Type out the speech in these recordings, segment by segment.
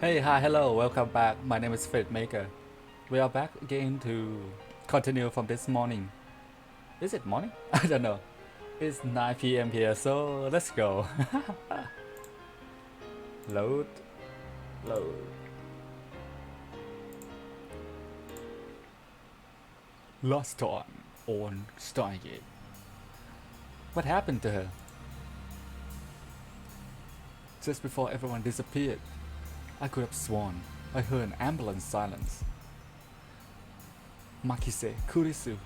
Hey, hi, hello, welcome back. My name is Fate Maker. We are back again to continue from this morning. Is it morning? I don't know. It's 9 p.m. here, so let's go. Load, load. Last time on Steins. What happened to her? Just before everyone disappeared, I could have sworn I heard an ambulance silence. Makise Kurisu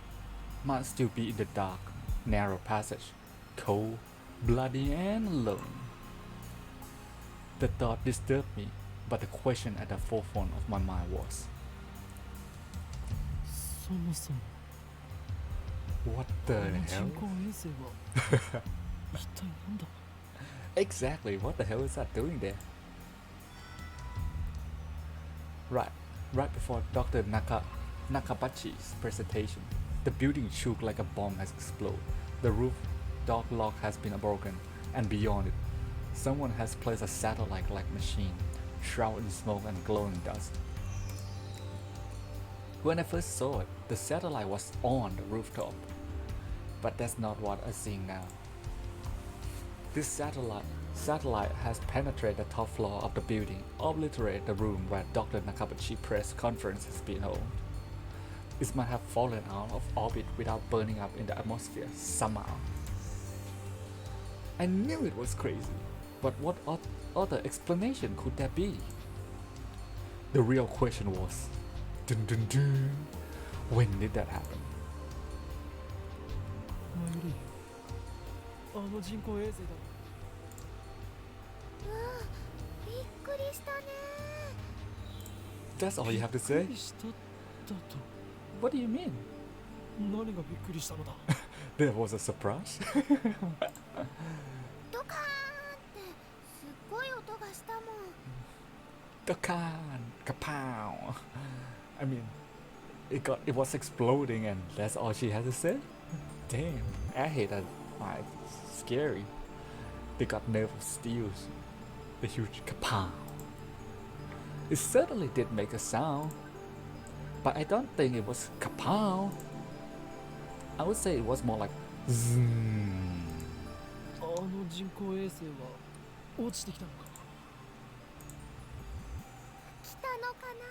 might still be in the dark, narrow passage, cold, bloody, and alone. The thought disturbed me, but the question at the forefront of my mind was, そもそも what the 人 hell? 工衛星は一体なんだ Exactly, what the hell is that doing there? Right before Dr. Nakabachi's presentation, the building shook like a bomb has exploded. The roof door lock has been broken, and beyond it, someone has placed a satellite-like machine, shrouded in smoke and glowing dust. When I first saw it, the satellite was on the rooftop, but that's not what I'm seeing now. This satellite has penetrated the top floor of the building, obliterated the room where Dr. Nakabachi press conference has been held. It might have fallen out of orbit without burning up in the atmosphere somehow. I knew it was crazy, but what other explanation could there be? The real question was, dun dun dun, when did that happen? マユリあの人工衛星だびっくりしたね That's all you have to びっ say? くりしただと What do you mean? 何がびっくりしたのだ There was a surprise? ドカーンってすっごい音がしたもん Dokan, kapow. I mean, it was exploding, and that's all she had to say. Damn, I hate that. Like, scary. They got nerve of steel. The huge kapow. It certainly did make a sound, but I don't think it was kapow. I would say it was more like zoom. あの人工衛星は落ちてきたのか来たのかな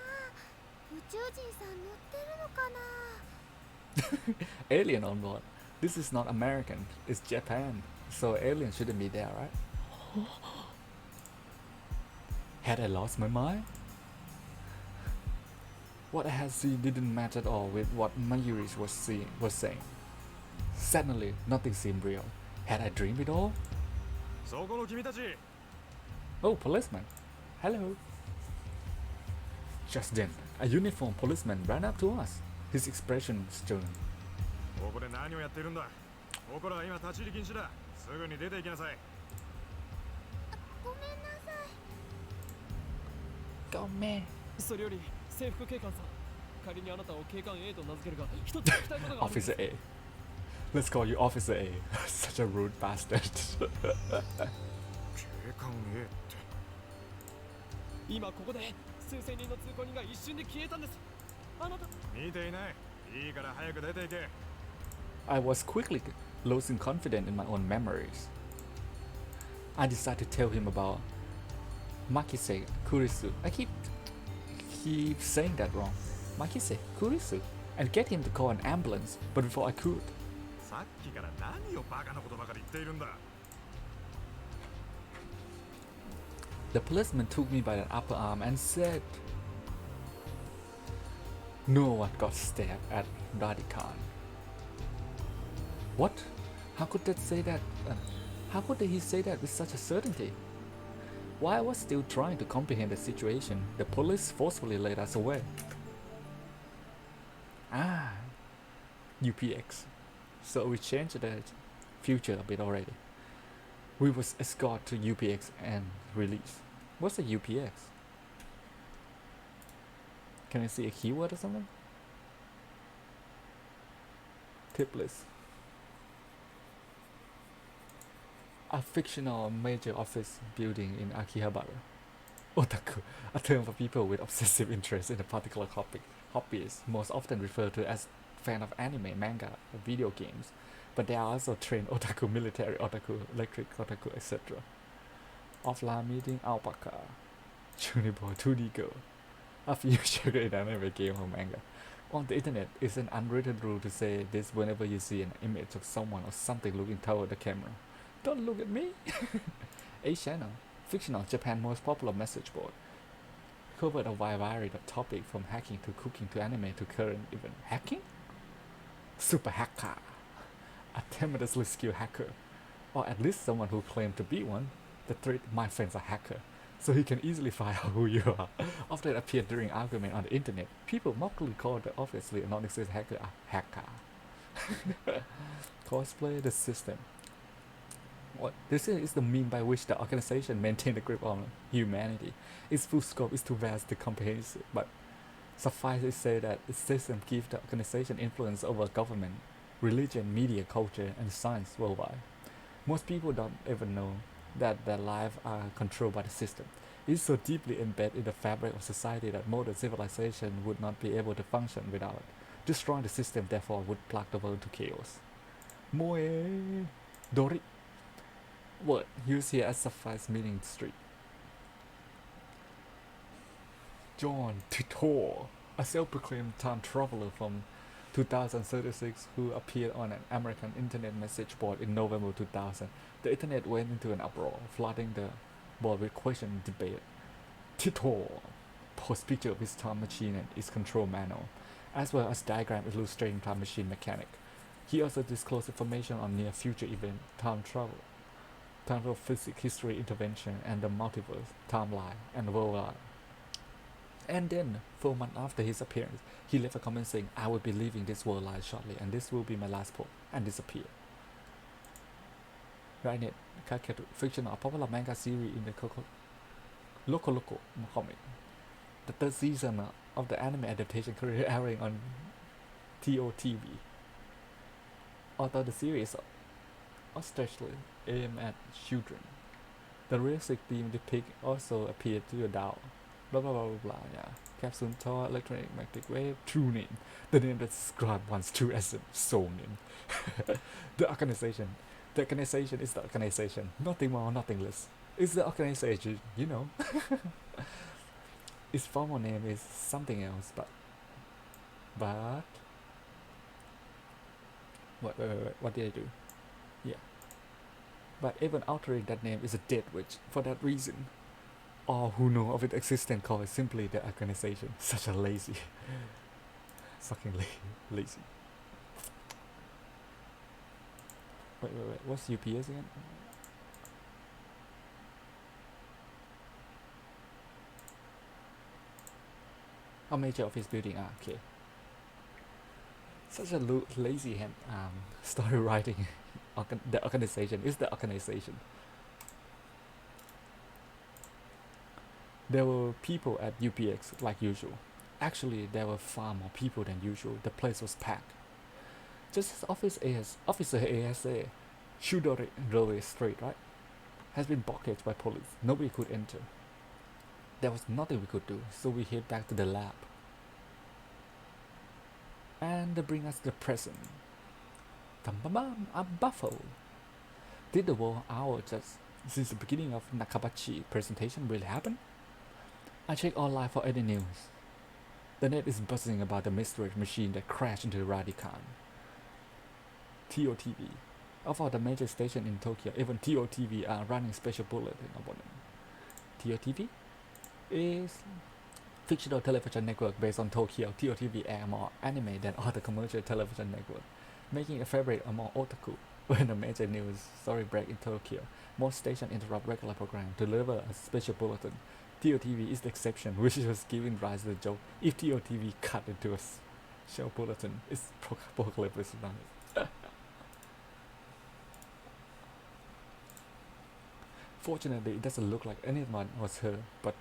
宇宙人さん乗ってるのかな Alien on board. This is not American, it's Japan, so alien shouldn't be there, right? Had I lost my mind? What I had seen didn't match at all with what Mayuri was saying. Suddenly, nothing seemed real. Had I dreamed it all? そこの君たち Oh, policeman. Hello. Just then, a uniformed policeman ran up to us. His expression stern. ここで何をやってるんだここらは今立ち入り禁止だすぐに出て行きなさいごめんなさい Go man. それより制服警官さん仮にあなたを警官 A と名付けるが一つ聞きたいことがあるんです Officer A. Let's call you Officer A. Such a rude bastard. 警官 A って今ここで数千人の通行人が一瞬で消えたんですあなた見ていないいいから早く出て行け I was quickly losing confidence in my own memories. I decided to tell him about Makise Kurisu. I keep saying that wrong. Makise Kurisu. And get him to call an ambulance, but before I could, さっきから何をバカなことばかり言っているんだ the policeman took me by the upper arm and said, "No one got stabbed at Radikan." What? How could that say that? How could he say that with such a certainty? While I was still trying to comprehend the situation, the police forcefully led us away. Ah, UPX. So we changed the future a bit already. We was escorted to UPX and released. What's a UPX? Can I see a keyword or something? Tip list. A fictional major office building in Akihabara. Otaku, a term for people with obsessive interest in a particular topic. Hobbies, most often referred to as fan of anime, manga, or video games, but there are also trained otaku, military otaku, electric otaku, etc. Offline meeting alpaca, Juniper 2D girl, a future in anime game or manga. On the internet, it's an unwritten rule to say this whenever you see an image of someone or something looking toward the camera. Don't look at me! A channel, fictional Japan's most popular message board, covered a wide variety of topics from hacking to cooking to anime to current event. Hacking? Super hacker, a tremendously skilled hacker, or at least someone who claimed to be one. The threat, my friend's a hacker, so he can easily find out who you are. Often appeared during argument on the internet. People mockingly call the obviously non-existent hacker a hacker. Cosplay the system. What this is the mean by which the organization maintains a grip on humanity. Its full scope is too vast to comprehend, but suffice it to say that its system gives the organization influence over government, religion, media, culture, and science worldwide. Most people don't even know that their lives are controlled by the system. It's so deeply embedded in the fabric of society that modern civilization would not be able to function without it. Destroying the system, therefore, would plunge the world to chaos. Moe Dori. Word used here as suffice meaning street. John Titor, a self-proclaimed time traveler from 2036 who appeared on an American internet message board in November 2000. The internet went into an uproar, flooding the board with question and debate. Titor posts picture of his time machine and its control manual, as well as diagram illustrating time machine mechanic. He also disclosed information on near future event, time travel physics, history, intervention, and the multiverse, timeline, and worldwide. And then, 4 months after his appearance, he left a comment saying, "I will be leaving this world life shortly, and this will be my last post," and disappeared. Rainet Kakeru, fictional popular manga series in the Loco comic. The third season of the anime adaptation currently airing on TOTV. Although the series ostensibly aimed at children, the realistic theme depict also appeared to adult. Blah blah blah blah blah. Yeah. Capsule toy, electronic magnetic wave, true name. The name that described one's true essence, soul name. The organization. The organization is the organization. Nothing more, nothing less. It's the organization, you know. Its formal name is something else, but what did I do? Yeah. But even altering that name is a dead witch for that reason. All who know of its existence call it simply the organization. Such a lazy. Fucking lazy. Wait. What's UPS again? A major office building. Ah, okay. Such a lazy hand story writing. The organization is the organization. There were people at UPX like usual. Actually, there were far more people than usual. The place was packed. Just as Officer ASA, Shudori Railway Street, right, has been blocked by police. Nobody could enter. There was nothing we could do, so we head back to the lab. And they bring us the present. Bam, I'm baffled. Did the war hour just since the beginning of Nakabachi presentation really happen? I check online for any news. The net is buzzing about the mysterious machine that crashed into Radican. TOTV. Of all the major stations in Tokyo, even TOTV are running special bulletin about them. TOTV is fictional television network based on Tokyo. TOTV air more anime than other commercial television networks, making a favorite among otaku. When a major news story break in Tokyo, most stations interrupt regular program to deliver a special bulletin. TOTV is the exception, which was giving rise to the joke. If TOTV cut into a show bulletin, it's apocalypse tonight. Fortunately, it doesn't look like anyone was hurt, but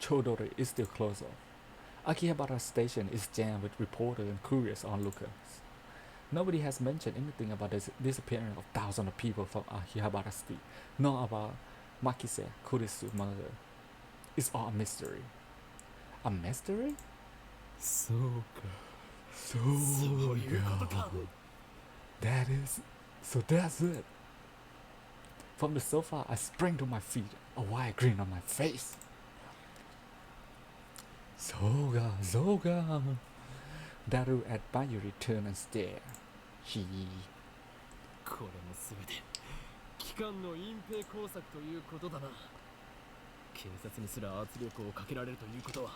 Chodori is still closed off. Akihabara station is jammed with reporters and curious onlookers. Nobody has mentioned anything about the disappearance of thousands of people from Akihabara City, nor about Makise Kurisu murder. It's all a mystery. A mystery? そうか So そういうことか That is. So that's it. From the sofa, I sprang to my feet, a wide grin on my face. Soga, Soga. Daru admiringly turned and stared. She. これも全て機関の隠蔽工作ということだな。警察にすら圧力をかけられるということは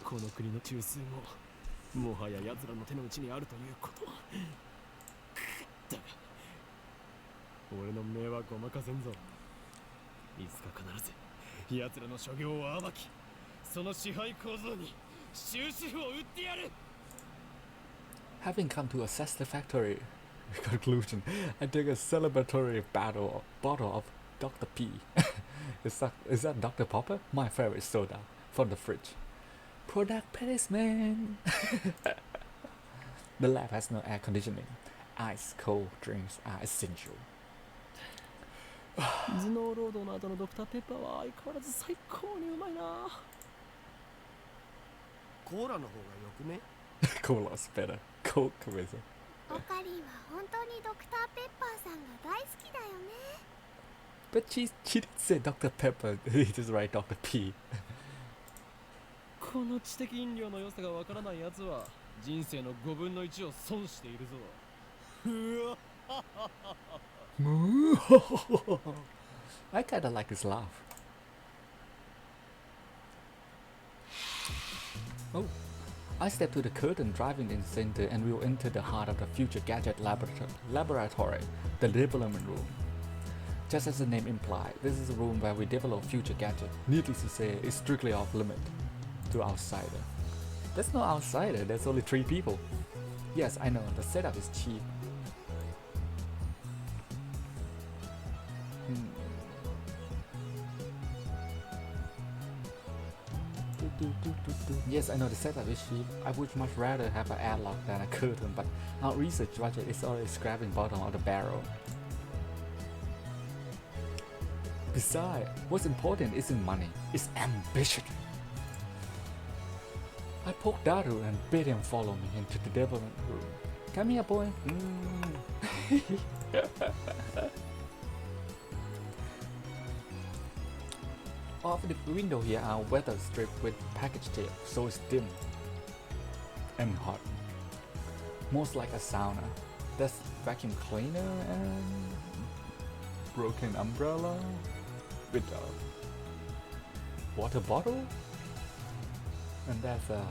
この国の中枢ももはや奴らの手の内にあるということ。だが俺の目はごまかせんぞ。いつか必ず奴らの所業を暴き、その支配構造に終止符を打ってやる。 Having come to a satisfactory conclusion, I took a celebratory bottle of Dr. P. is that Dr. Popper? My favorite soda from the fridge. Product placement. The lab has no air conditioning. Ice cold drinks are essential. 頭脳労働の後のドクターペッパーは相変わらず最高にうまいな。コーラの方がよくね？ Cola's better. Coke with it. オカリンは本当にドクターペッパーさんが大好きだよね。 But she didn't say Dr. Pepper. He just write Dr. P. この知的飲料の良さがわからないやつは人生の5分の1を損しているぞ。うわ I kinda like his laugh. Oh. I step to the curtain driving in the center and we'll enter the heart of the future gadget laboratory, the development room. Just as the name implies, this is a room where we develop future gadgets. Needless to say, it's strictly off limit to outsider. There's no outsider, there's only 3 people. Yes, I know, the setup is cheap. Yes, I know the setup is cheap. I would much rather have an airlock than a curtain, but our research budget is already scraping bottom of the barrel. Besides, what's important isn't money, it's ambition. I poked Daru and bid him follow me into the development room. Come here, boy. Off the window here are weather stripped with package tape, so it's dim and hot. Most like a sauna. There's vacuum cleaner and broken umbrella with a water bottle. And there's a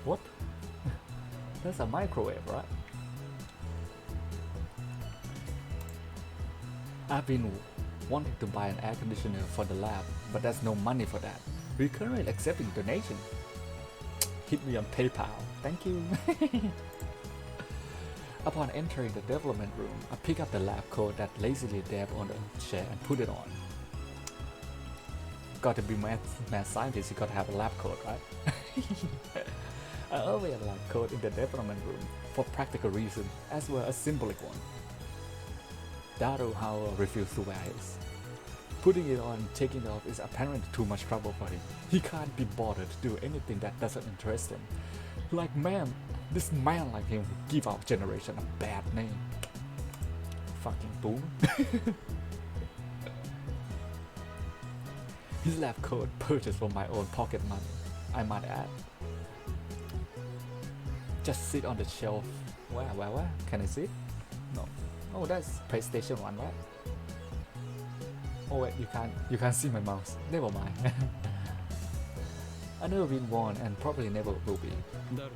what? There's a microwave, right? I've been wanting to buy an air conditioner for the lab, but there's no money for that. We're currently accepting donation. Hit me on PayPal. Thank you. Upon entering the development room, I pick up the lab coat that lazily dabbed on the chair and put it on. Got to be mad scientist, you gotta have a lab coat, right? I always have a lab coat in the development room for practical reasons, as well as symbolic one. Daru, however, refused to wear his. Putting it on and taking it off is apparently too much trouble for him. He can't be bothered to do anything that doesn't interest him. Like man, this man like him would give our generation a bad name. Fucking boomer. His lab coat purchased from my own pocket money, I might add. Just sit on the shelf. Where? Can I see? No. Oh, that's PlayStation 1, right? Oh wait, you can't see my mouse. Never mind. I've never been one and probably never will be. だる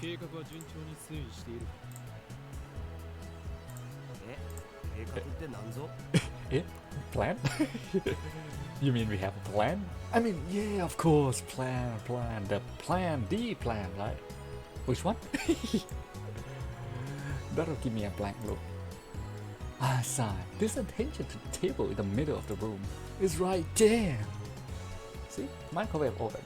計画は順調に推移している。計画って何ぞ？ Eh? Plan? You mean we have a plan? I mean, yeah, of course, plan. The plan, right? Which one? That'll give me a blank look. I sigh. This attention to the table in the middle of the room is right there. See? Microwave oven.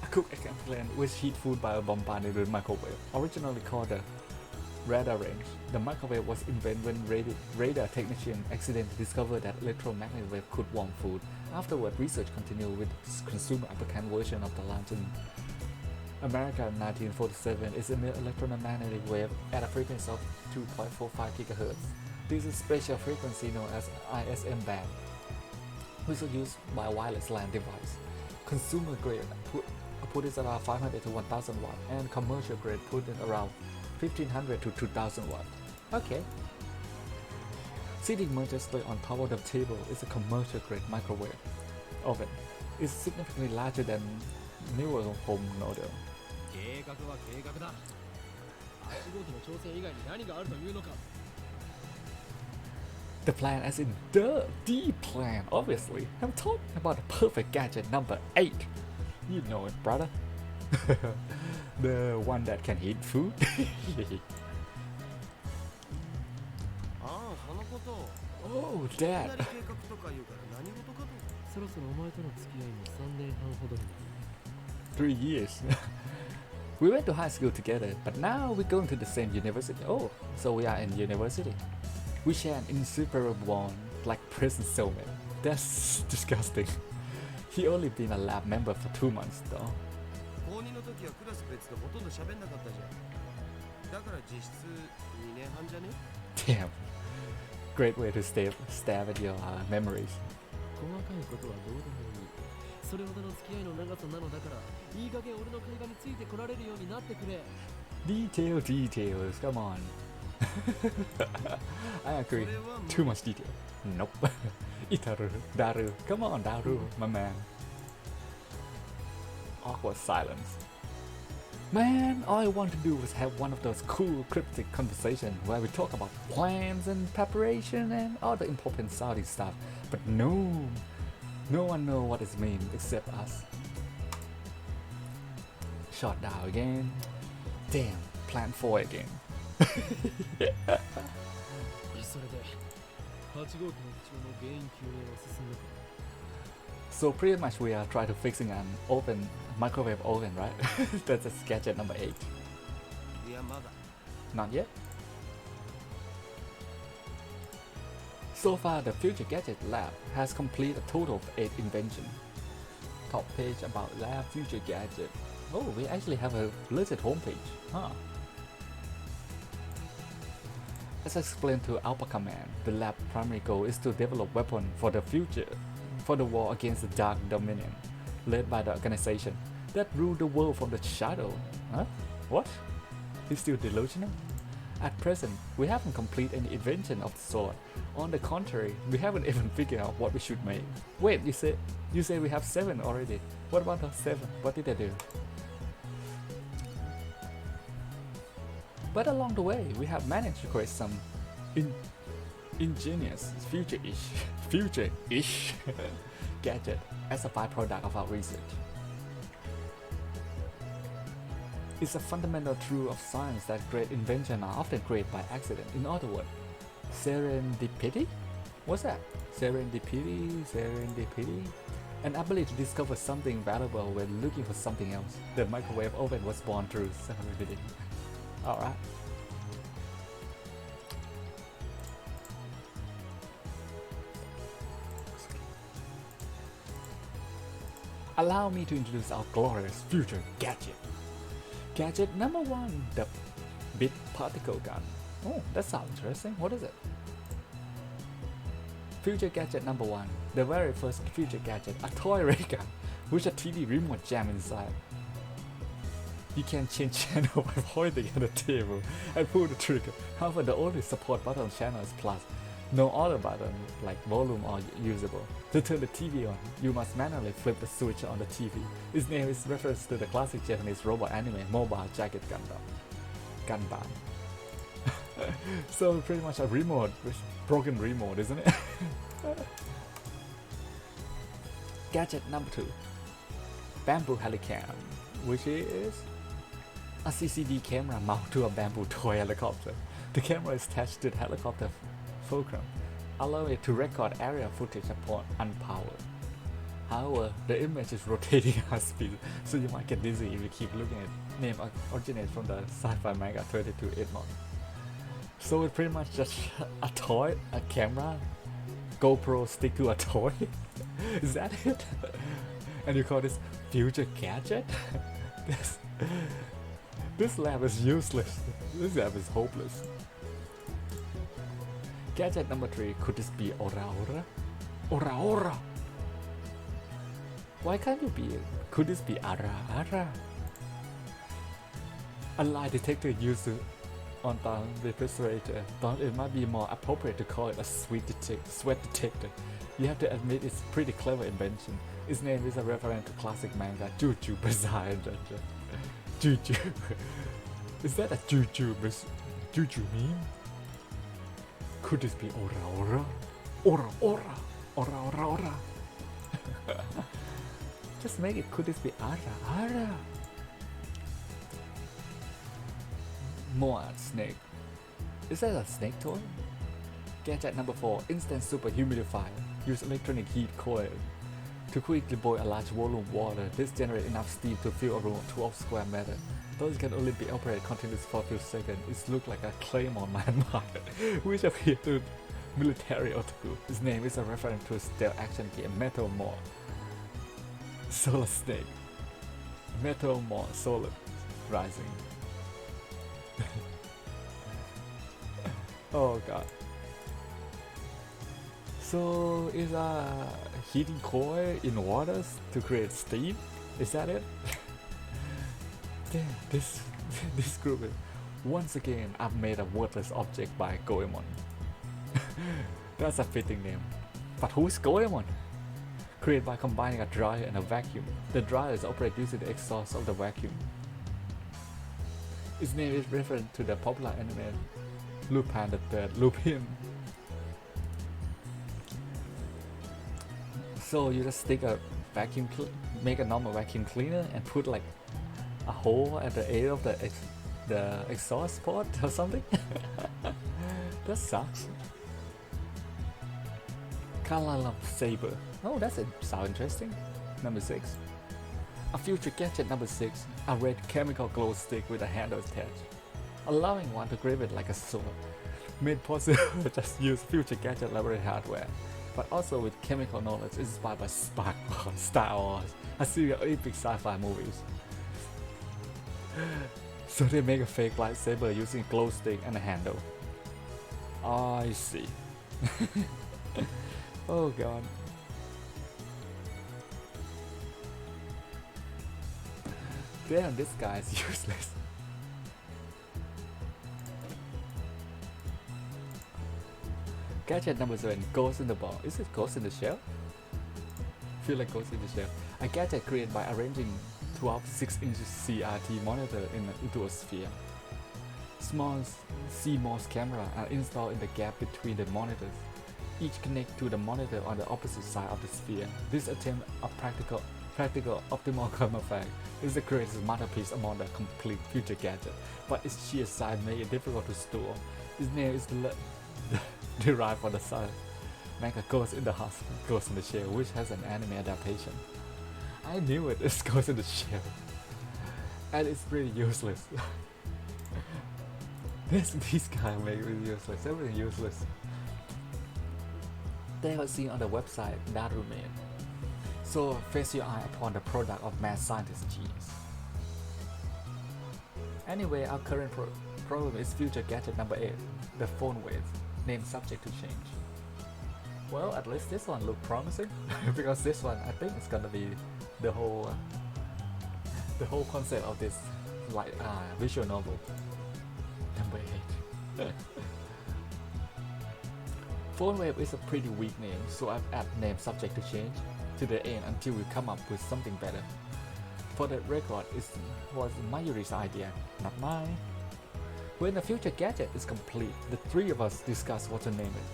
I cook eggplant with heat food by a bombarded with microwave, originally called the radar range. The microwave was invented when radar technicians accidentally discovered that electromagnetic wave could warm food. Afterward, research continued with consumer application version of the launch in America in 1947 is emit electromagnetic wave at a frequency of 2.45 GHz. This is special frequency known as ISM band, which is used by wireless LAN device. Consumer grade put it around 500 to 1000 watt, and commercial grade put it around 1500 to 2000 watt. Okay. Sitting modestly on top of the table is a commercial grade microwave oven. It's significantly larger than newer home model. 計画は計画だ。8号機の調整以外に何があるというのか。 The plan as in the plan, obviously. I'm talking about the perfect gadget number 8. You know it, brother. The one that can heat food. ああ、そのことを。 Oh, いきな Dad. り計画とか言うから何事かと。そろそろお前との付き合いも3年半ほどになる。 3 years. We went to high school together, but now we're going to the same university. Oh, so we are in university. We share an inseparable bond, like present soulmate. That's disgusting. He only been a lab member for 2 months though. 高2の時はクラス別でほとんど喋んなかったじゃん。だから実質2年半じゃね？ Damn. Great way to stab at your memories. 細かいことはどうでもいい。それほどの付き合いの長さなのだから、いい加減俺の会話についてこられるようになってくれ。 Details, come on. I agree. Too much detail. Nope. Itaru, Daru, come on, Daru, my man. Awkward silence. Man, all I want to do is have one of those cool cryptic conversations where we talk about plans and preparation and all the important Saudi stuff. But no one knows what it means except us. Shot down again. Damn, plan 4 again. それで、8号機の不調の原因究明は進んだか。 So pretty much we are trying to fixing an open microwave oven, right? That's gadget number 8. いや、まだ。 Not yet. So far, the Future Gadget Lab has completed a total of 8 inventions. Top page about Lab Future Gadget. Oh, we actually have a legit homepage, huh? As explained to Alpha Command, the lab primary goal is to develop weapons for the future, for the war against the Dark Dominion, led by the organization that rule the world from the shadow. Huh? What? He's still delusional? At present, we haven't completed any invention of the sort. On the contrary, we haven't even figured out what we should make. Wait, you say we have 7 already. What about those 7? What did they do? But along the way, we have managed to create some ingenious future-ish gadget as a byproduct of our research. It's a fundamental truth of science that great inventions are often created by accident. In other words, serendipity? What's that? Serendipity? An ability to discover something valuable when looking for something else. The microwave oven was born through serendipity. Alright. Allow me to introduce our glorious future gadget. Gadget number 1, the big particle gun. Oh, that sounds interesting. What is it? Future gadget number 1, the very first future gadget, a toy ray gun with a TV remote jam inside. You can change channel by pointing at the table and pull the trigger. However, the only support button channel is plus. No other button like volume are usable. To turn the TV on, you must manually flip the switch on the TV. Its name is reference to the classic Japanese robot anime Mobile Jacket Gundam. So pretty much a remote, broken remote, isn't it? Gadget number 2, bamboo helicam, which is a CCD camera mounted to a bamboo toy helicopter. The camera is attached to the helicopter fulcrum, allowing it to record aerial footage upon unpowered. However, the image is rotating at speed, so you might get dizzy if you keep looking at it. Name originates from the sci-fi manga 22 Edmond. So it's pretty much just a toy, a camera, GoPro stick to a toy. Is that it? And you call this future gadget? this, this lab is useless. This lab is hopeless. Gadget number 3, could this be Ora Ora? Ora Ora! Why can't it be? Could this be Ara Ara? A lie detector used on the refrigerator. Thought it might be more appropriate to call it a sweat detector. You have to admit it's a pretty clever invention. Its name is a reference to classic manga Juju Bizarre Adventure. Juju. Is that a Juju meme? Could this be Ora Ora? Ora Ora! Ora Ora Ora! Just make it, could this be Ara Ara? More snake. Is that a snake toy? Gadget number 4, instant super humidifier. Use electronic heat coil to quickly boil a large volume of water. This generates enough steam to fill a room of 12 square meters. Though it can only be operated continuously for a few seconds, it looks like a claymore landmine, which appears to military otaku. Its name is a reference to a stealth action game Metal More. Solar Snake. Metal More Solar Rising. Oh god. So is a heating coil in waters to create steam? Is that it? Damn, this group is once again I've made a worthless object by Goemon. That's a fitting name. But who is Goemon? Created by combining a dryer and a vacuum. The dryer is operated using the exhaust of the vacuum. Its name is referent to the popular anime Lupin the Third. Lupin. So you just stick a vacuum, make a normal vacuum cleaner and put like a hole at the end of the exhaust port or something. That sucks. Kalalam Saber. Oh, that sounds interesting. Number 6. A future gadget number 6. A red chemical glow stick with a handle attached, allowing one to grip it like a sword. Made possible just use future gadget library hardware, but also with chemical knowledge inspired by Star Wars, a series of epic sci-fi movies. So they make a fake lightsaber using a glow stick and a handle. I see. Oh god. Damn, this guy is useless. Gadget number 7, Ghost in the Ball. Is it Ghost in the Shell? Feel like Ghost in the Shell. A gadget created by arranging 12 6-inch CRT monitor into a sphere. Small CMOS camera are installed in the gap between the monitors. Each connect to the monitor on the opposite side of the sphere. This attempt a practical optimal camouflage is the greatest masterpiece among the complete future gadget, but its sheer size made it difficult to store. Its name is derived from the sun. Manga Ghost in the Hospital, Ghost in the Shell, which has an anime adaptation. I knew it, it's Ghost in the Shell. And it's pretty useless. These guys make it useless, everything useless. They are seen on the website Daruman. So face your eye upon the product of mad scientist genius. Anyway, our current problem is future gadget number 8, the phone wave, named subject to change. Well, at least this one looked promising, because this one I think it's gonna be the whole concept of this visual novel. Number 8. Phone wave is a pretty weak name, so I've added name subject to change to the end until we come up with something better. For the record, it was Mayuri's idea, not mine. When the future gadget is complete, the three of us discuss what to name it.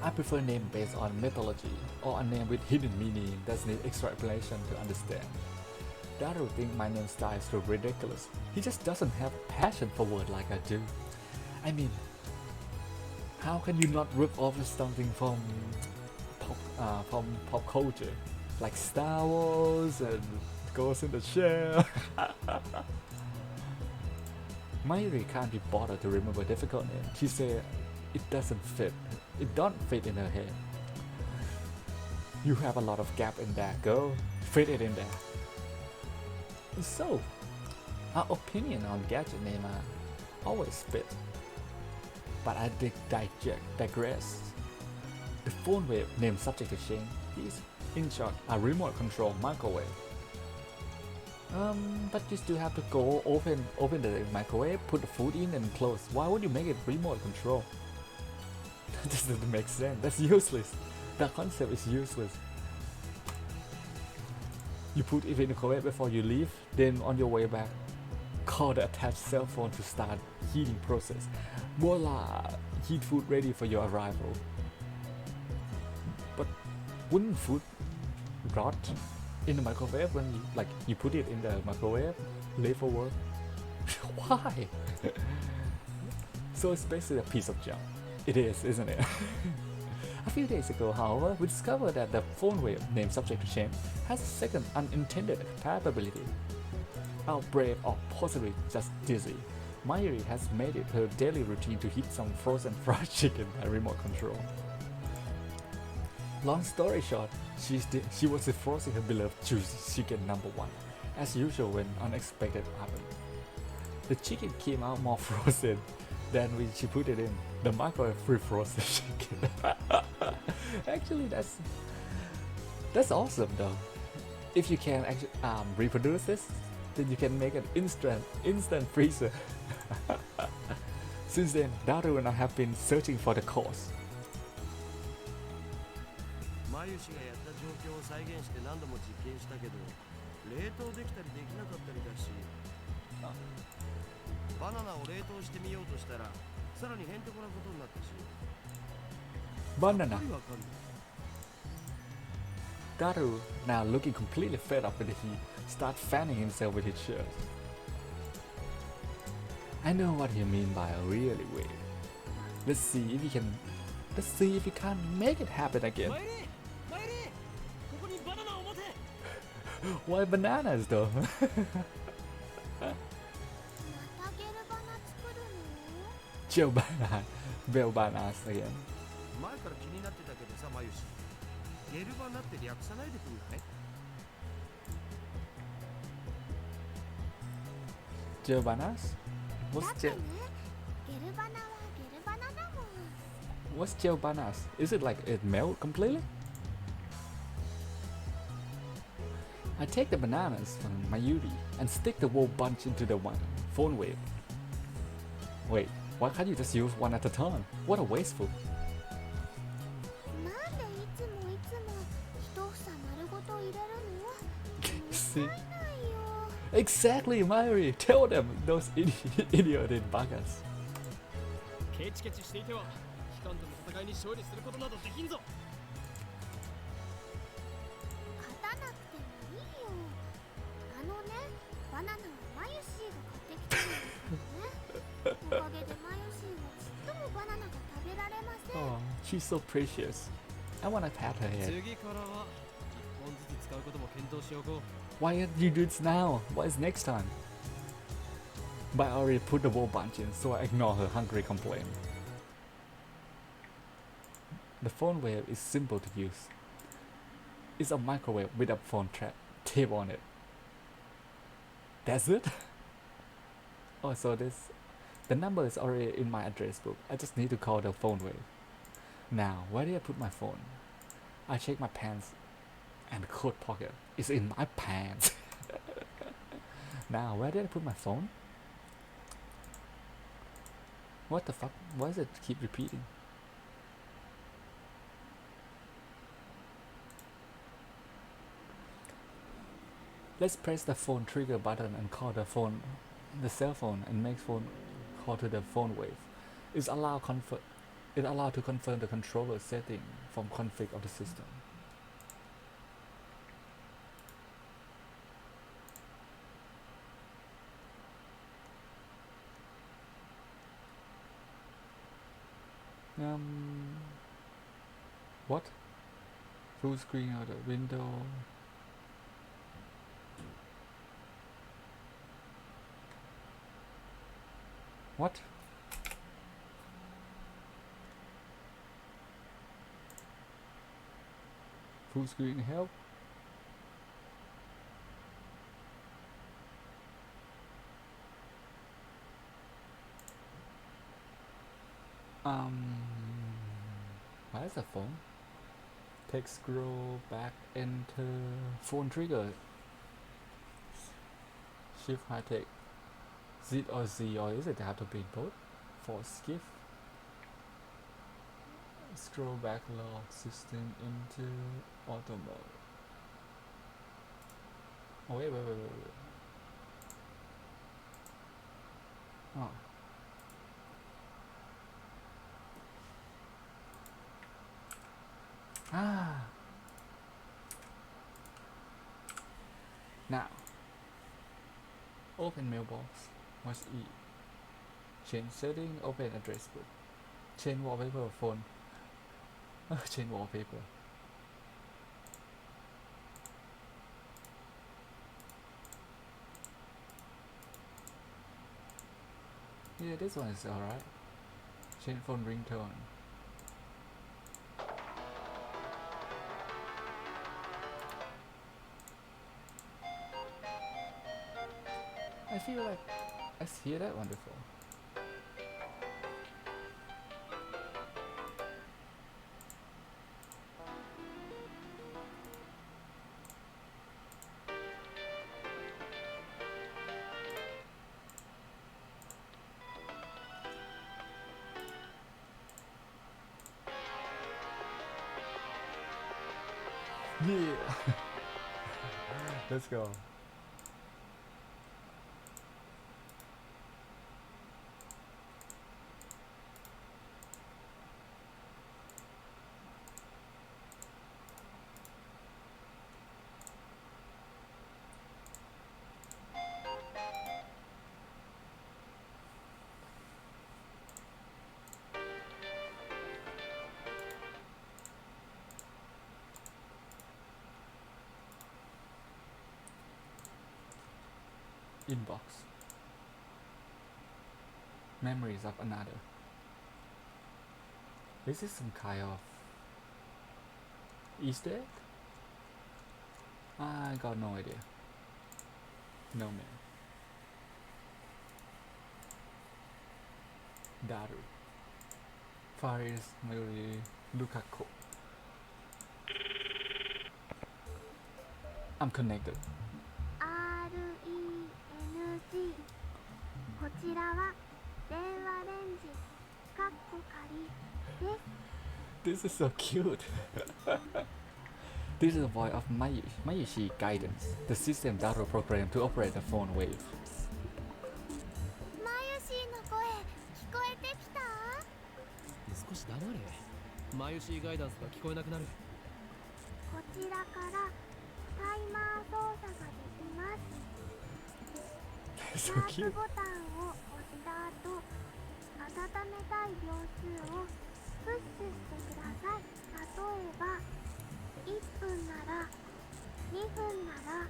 I prefer name based on mythology, or a name with hidden meaning that needs extra explanation to understand. Daru thinks my name style is too ridiculous. He just doesn't have passion for words like I do. I mean, how can you not rip off something from pop culture, like Star Wars and Ghost in the Shell? Mayuri can't be bothered to remember a difficult name. She said it doesn't fit. It don't fit in her head. You have a lot of gap in there, girl. Fit it in there. So, our opinion on gadget name are always fit. But I digress. The phone wave name subject to change is, in short, a remote control microwave. But you still have to go open the microwave, put the food in and close. Why would you make it remote control? That doesn't make sense. That's useless. The concept is useless. You put it in the microwave before you leave, then on your way back, call the attached cell phone to start heating process. Voila! Heat food ready for your arrival. But wouldn't food rot in the microwave when you put it in the microwave late for work? Why? So it's basically a piece of junk. It is, isn't it? A few days ago, however, we discovered that the phone wave named subject to change has a second unintended capability. Out brave or possibly just dizzy, Mayuri has made it her daily routine to heat some frozen fried chicken by remote control. Long story short, she was defrosting her beloved juicy chicken #1, as usual when unexpected happened. The chicken came out more frozen than when she put it in the microwave pre-frozen chicken. Actually, that's awesome though. If you can actually reproduce this, then you can make an instant freezer. Since then, Daru and I have been searching for the cause. マユシがやった状況を再現して何度も実験したけど、冷凍できたりできなかったりだし、バナナを冷凍してみようとしたら、さらにへんてこなことになったし。Banana. わかんない。 Daru, now looking completely fed up with the heat, starts fanning himself with his shirt. I know what you mean by a really way. Let's see if we can't make it happen again. Why bananas though? またゲルバナ作るの？ Chill banana, bell bananas again. 前から気になってたけどさ、マユシ。ゲルバナって略さないでくんない？ Chill bananas? だ What's ってね chill? ゲルバナはゲルバナだもん。 What's chill bananas? Is it like it melt completely? I take the bananas from Mayuri and stick the whole bunch into the phone wave. Wait, why can't you just use one at a time? What a wasteful. なんでいつも一房丸ごと入れるの？ See? ないよ。 Exactly, Mayuri! Tell them, those idiotic buggers. ケチケチしていては機関との戦いに勝利することなどできんぞ。勝たなくてもいいよ。バナナはマユシーが買ってきたんですよね。おかげでマユシーはちっともバナナが食べられません。 Oh, she's so precious. I wanna pat her head. 次からは1本ずつ使うことも検討しよう。 Why can't you do this now? What is next time? But I already put the whole bunch in, so I ignore her hungry complaint. The phone wave is simple to use. It's a microwave with a phone tape on it. That's it? Oh, so the number is already in my address book. I just need to call the phone wave. Now, where did I put my phone? I check my pants and the coat pocket is in my pants. Now, where did I put my phone? What the fuck? Why does it keep repeating? Let's press the phone trigger button and call the cell phone and make phone call to the phone wave. It allows to confirm the controller setting from config of the system. What? Full screen out the window. What? Full screen help? Where's the phone? Text scroll back, enter phone trigger. Shift high tech. Z or Z, or is it have to be both? For skip. Scroll back, log system into auto mode. Oh wait. Oh. Ah. Now. Open mailbox. What's E? Change setting. Open address book. Change wallpaper phone. Change wallpaper. Yeah, this one is alright. Change phone ringtone. I feel like I hear that one before. Yeah. Let's go. Inbox. Memories of another. This is some kind of Easter egg? I got no idea. No man. Daru. Faris Mayuri Lukaku. I'm connected. RENG こちらは電話レンジかっこ仮です This is so cute. This is the voice of Mayushi Guidance, the system that will program to operate the phone wave. マユシーの声聞こえてきた？少し黙れ。マユシーガイダンスが聞こえなくなる。こちらからタイマー操作ができます。 So マーク cute. ボタンを押した後、温めたい秒数をプッシュしてください。例えば1分なら2分なら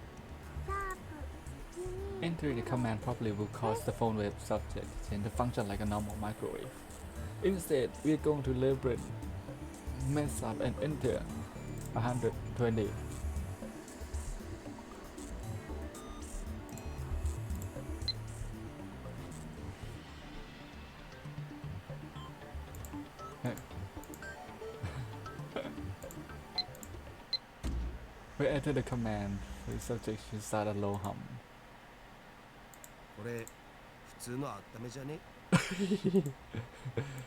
シャープ Entering the command properly will cause the phone wave subject to function like a normal microwave. Instead, we're going to deliberate mess up and enter 120. We enter the command, the subject should start a low hum. これ普通のあっためじゃね？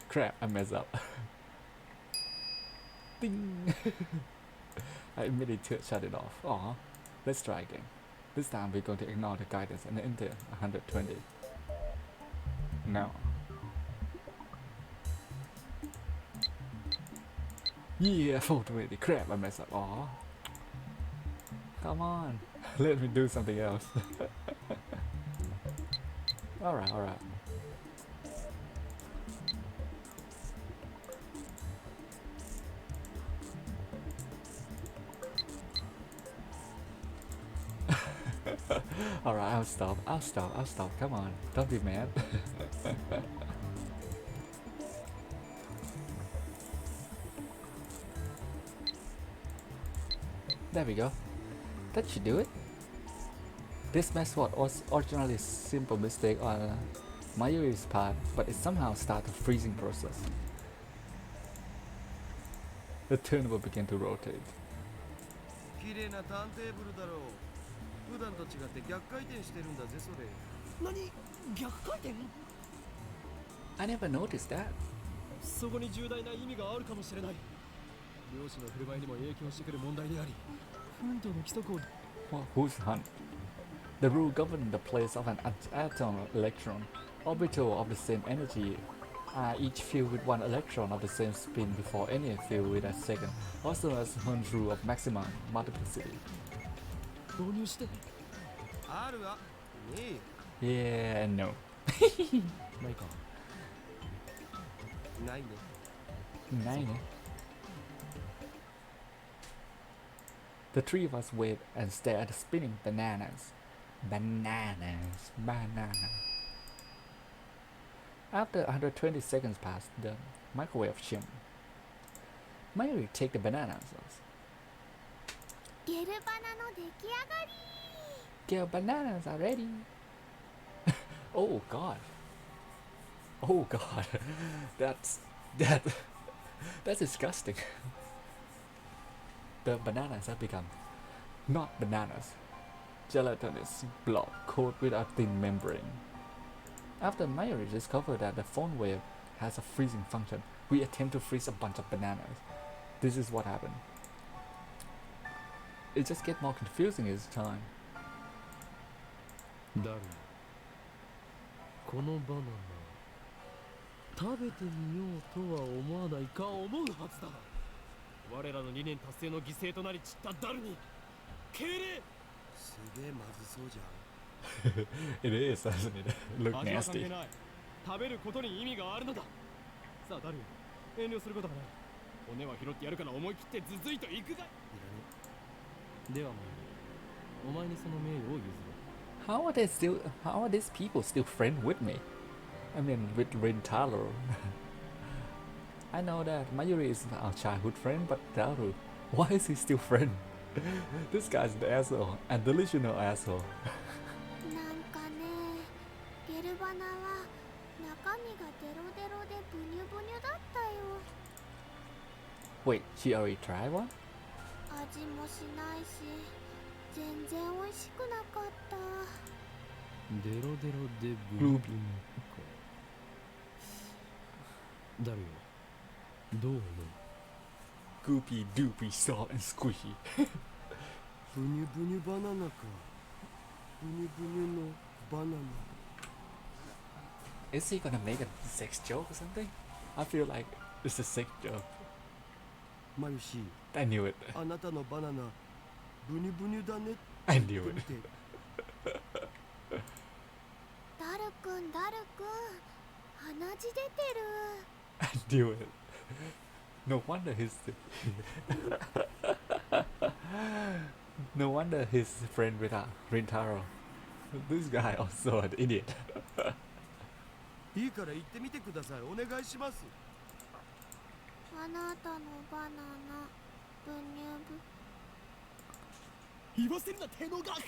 Crap, I messed up. Ding! I immediately shut it off. Aw, let's try again. This time we're going to ignore the guidance and enter 120. No. Yeah, 420. Crap, I messed up. Aw. Come on. Let me do something else. Alright. Alright, I'll stop. Come on, don't be mad. There we go. That should do it. This method was originally a simple mistake on Mayuri's part, but it somehow started a freezing process. The turntable began to rotate. 綺麗なターンテーブルだろう。普段と違って逆回転してるんだぜそれ。何？逆回転？ I never noticed that. そこに重大な意味があるかもしれない。漁師の振る舞いにも影響してくる問題であり、奮闘の規則を Well, who's hunt? The rule governing the place of an atom electron. Orbital of the same energy are each filled with one electron of the same spin before any filled with a second, also as Hund's rule of maximum multiplicity. 導入してあるわ。ね Yeah and no. ないか。え。ないね。Nine. The three of us wait and stare at the spinning bananas. Bananas. After 120 seconds pass, the microwave shimmed. Mayuri, take the bananas. ゲルバナの出来上がり。 Your bananas are ready. Oh god. Oh god. That's disgusting. The bananas have become not bananas. Gelatinous blob coated with a thin membrane. After Mayuri discovered that the phone wave has a freezing function, we attempt to freeze a bunch of bananas. This is what happened. It just gets more confusing each time. ダル、このバナナ食べてみようとは思わないか思うはずだ。我らの理念達成の犠牲となり散ったダルに敬礼。すげえまずそうじゃん。It is, doesn't it? Look 味は関係 nasty. ない。食べることに意味があるのだ。さあダル、遠慮することはない。骨は拾ってやるから思い切ってズズイと行くがい。いらね。ではお前にその名誉を譲る。How are these people still friends with me? I mean, with Rintaro. I know that Mayuri is our childhood friend, but Daru, why is he still friend? This guy's an asshole, a delusional asshole. なんかね、ゲルバナは中身がデロデロでブニュブニュだったよ。 Wait, she already tried one? 味もしないし、全然美味しくなかった。デロデロでブルブルか。ダルよ、どう思う？ Goopy doopy soft and squishy. ブニュブニュバナナか。ブニュブニュのバナナ。 Is he gonna make a sex joke or something? I feel like it's a sex joke. マユシ、 I knew it. あなたのバナナブニュブニュだね。 I knew 見 it. てみて。ダルくん、ダルくん、鼻血出てる。 I knew it. No wonder no wonder he's friend with Rintaro. This guy also an idiot. いいから行ってみてください。お願いします。あなたのバナナ、ブニュブ。言わせるな、手の額。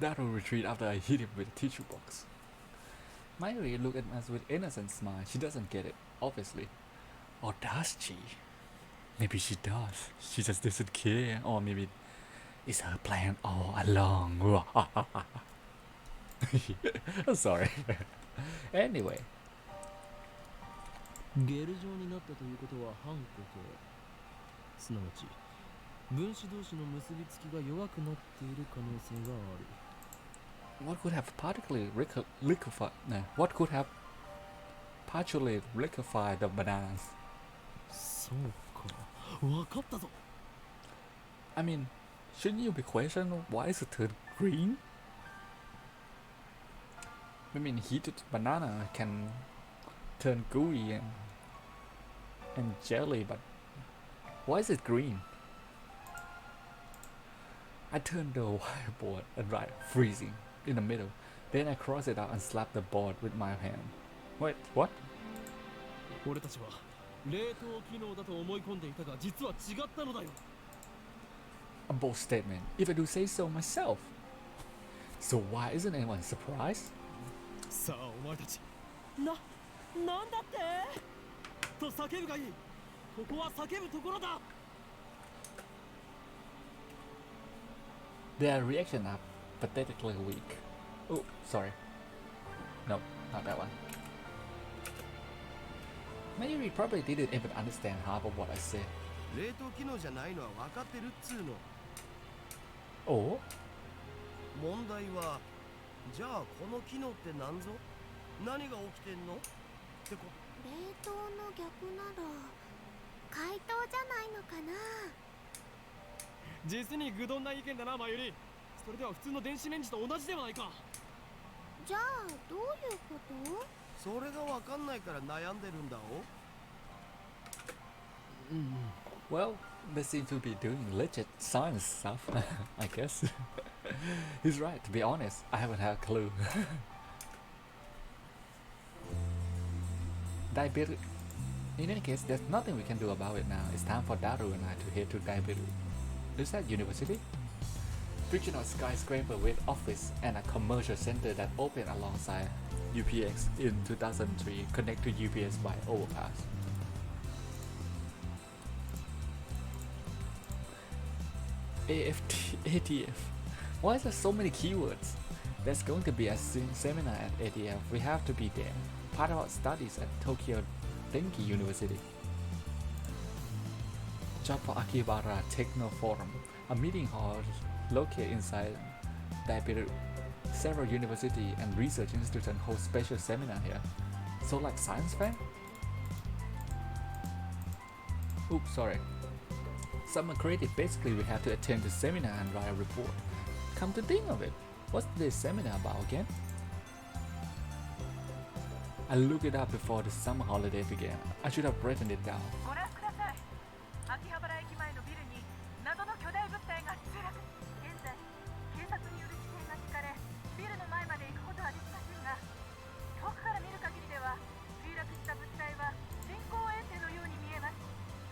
That'll retreat after I hit him with a tissue box. Mayuri looked at us with innocent smile. She doesn't get it, obviously. Or does she? Maybe she does. She just doesn't care. Or maybe it's her plan all along. I'm sorry. Anyway. ゲル状になったということは反こと。すなわち分子同士の結びつきが弱くなっている可能性がある。 What could have partially liquefied? Nah, what could have partially liquefied the bananas? そうか、わかったぞ。 I mean, shouldn't you be questioned why is it turned green? I mean, heated banana can turn gooey and jelly, but why is it green? I turned the whiteboard and write freezing in the middle. Then I cross it out and slap the board with my hand. Wait, what? 俺たちは冷凍機能だと思い込んでいたが実は違ったのだよ。 A bold statement, if I do say so myself. So why isn't anyone surprised? さあお前たちなんだってと叫ぶがいい。ここは叫ぶところだ。 Their reaction are pathetically weak. Oh, sorry. No, not that one. Mayuri probably didn't even understand half of what I said. 冷凍機能じゃないのは分かってるっつうの。 Oh? 問題はじゃあこの機能って何ぞ。何が起きてんのってこ。冷凍の逆なら解凍じゃないのかな。実に愚鈍な意見だなマユリ。それでは普通の電子レンジと同じではないか。じゃあどういうこと？それが分かんないから悩んでるんだお。Well, they seem to be doing legit science stuff, I guess. He's right, to be honest, I haven't had a clue. Daibiru. In any case, there's nothing we can do about it now. It's time for Daru and I to head to Daibiru. Is that university? Fictional skyscraper with office and a commercial center that opened alongside UPX in 2003 connect to UPS by overpass. ATF. Why is there so many keywords? There's going to be a seminar at ATF. We have to be there. Part of our studies at Tokyo Denki University. Job for Akihabara Techno Forum, a meeting hall located inside Daibiru. Several university and research institutions hold special seminar here. So like science fair? Oops, sorry. Summer creative, basically we have to attend the seminar and write a report. Come to think of it, what's this seminar about again? I looked it up before the summer holiday began. I should have written it down. ご覧ください。秋葉原駅前のビルに謎の巨大物体が墜落。現在、警察による規制が引かれ、ビルの前まで行くことはできませんが、遠くから見る限りでは、墜落した物体は人工衛星のように見えます。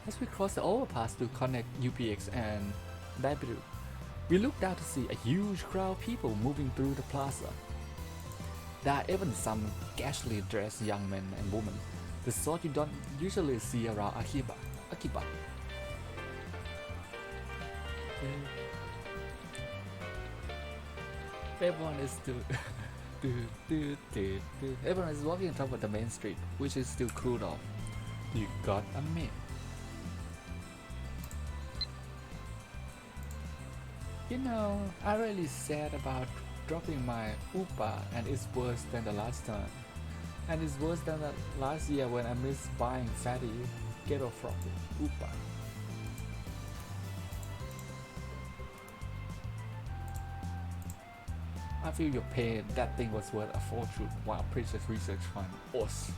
As we crossed the overpass to connect UPX and Daibiru, we looked out to see a huge crowd of people moving through the plaza. There are even some gashly dressed young men and women, the sort you don't usually see around Akiba. Everyone is everyone is walking on top of the main street, which is still cooled off. You got a minute. You know, I really sad about dropping my Upa and it's worse than the last time. And it's worse than the last year when I missed buying fatty ghetto frog Upa. I feel your pain. That thing was worth a fortune while precious research fund was.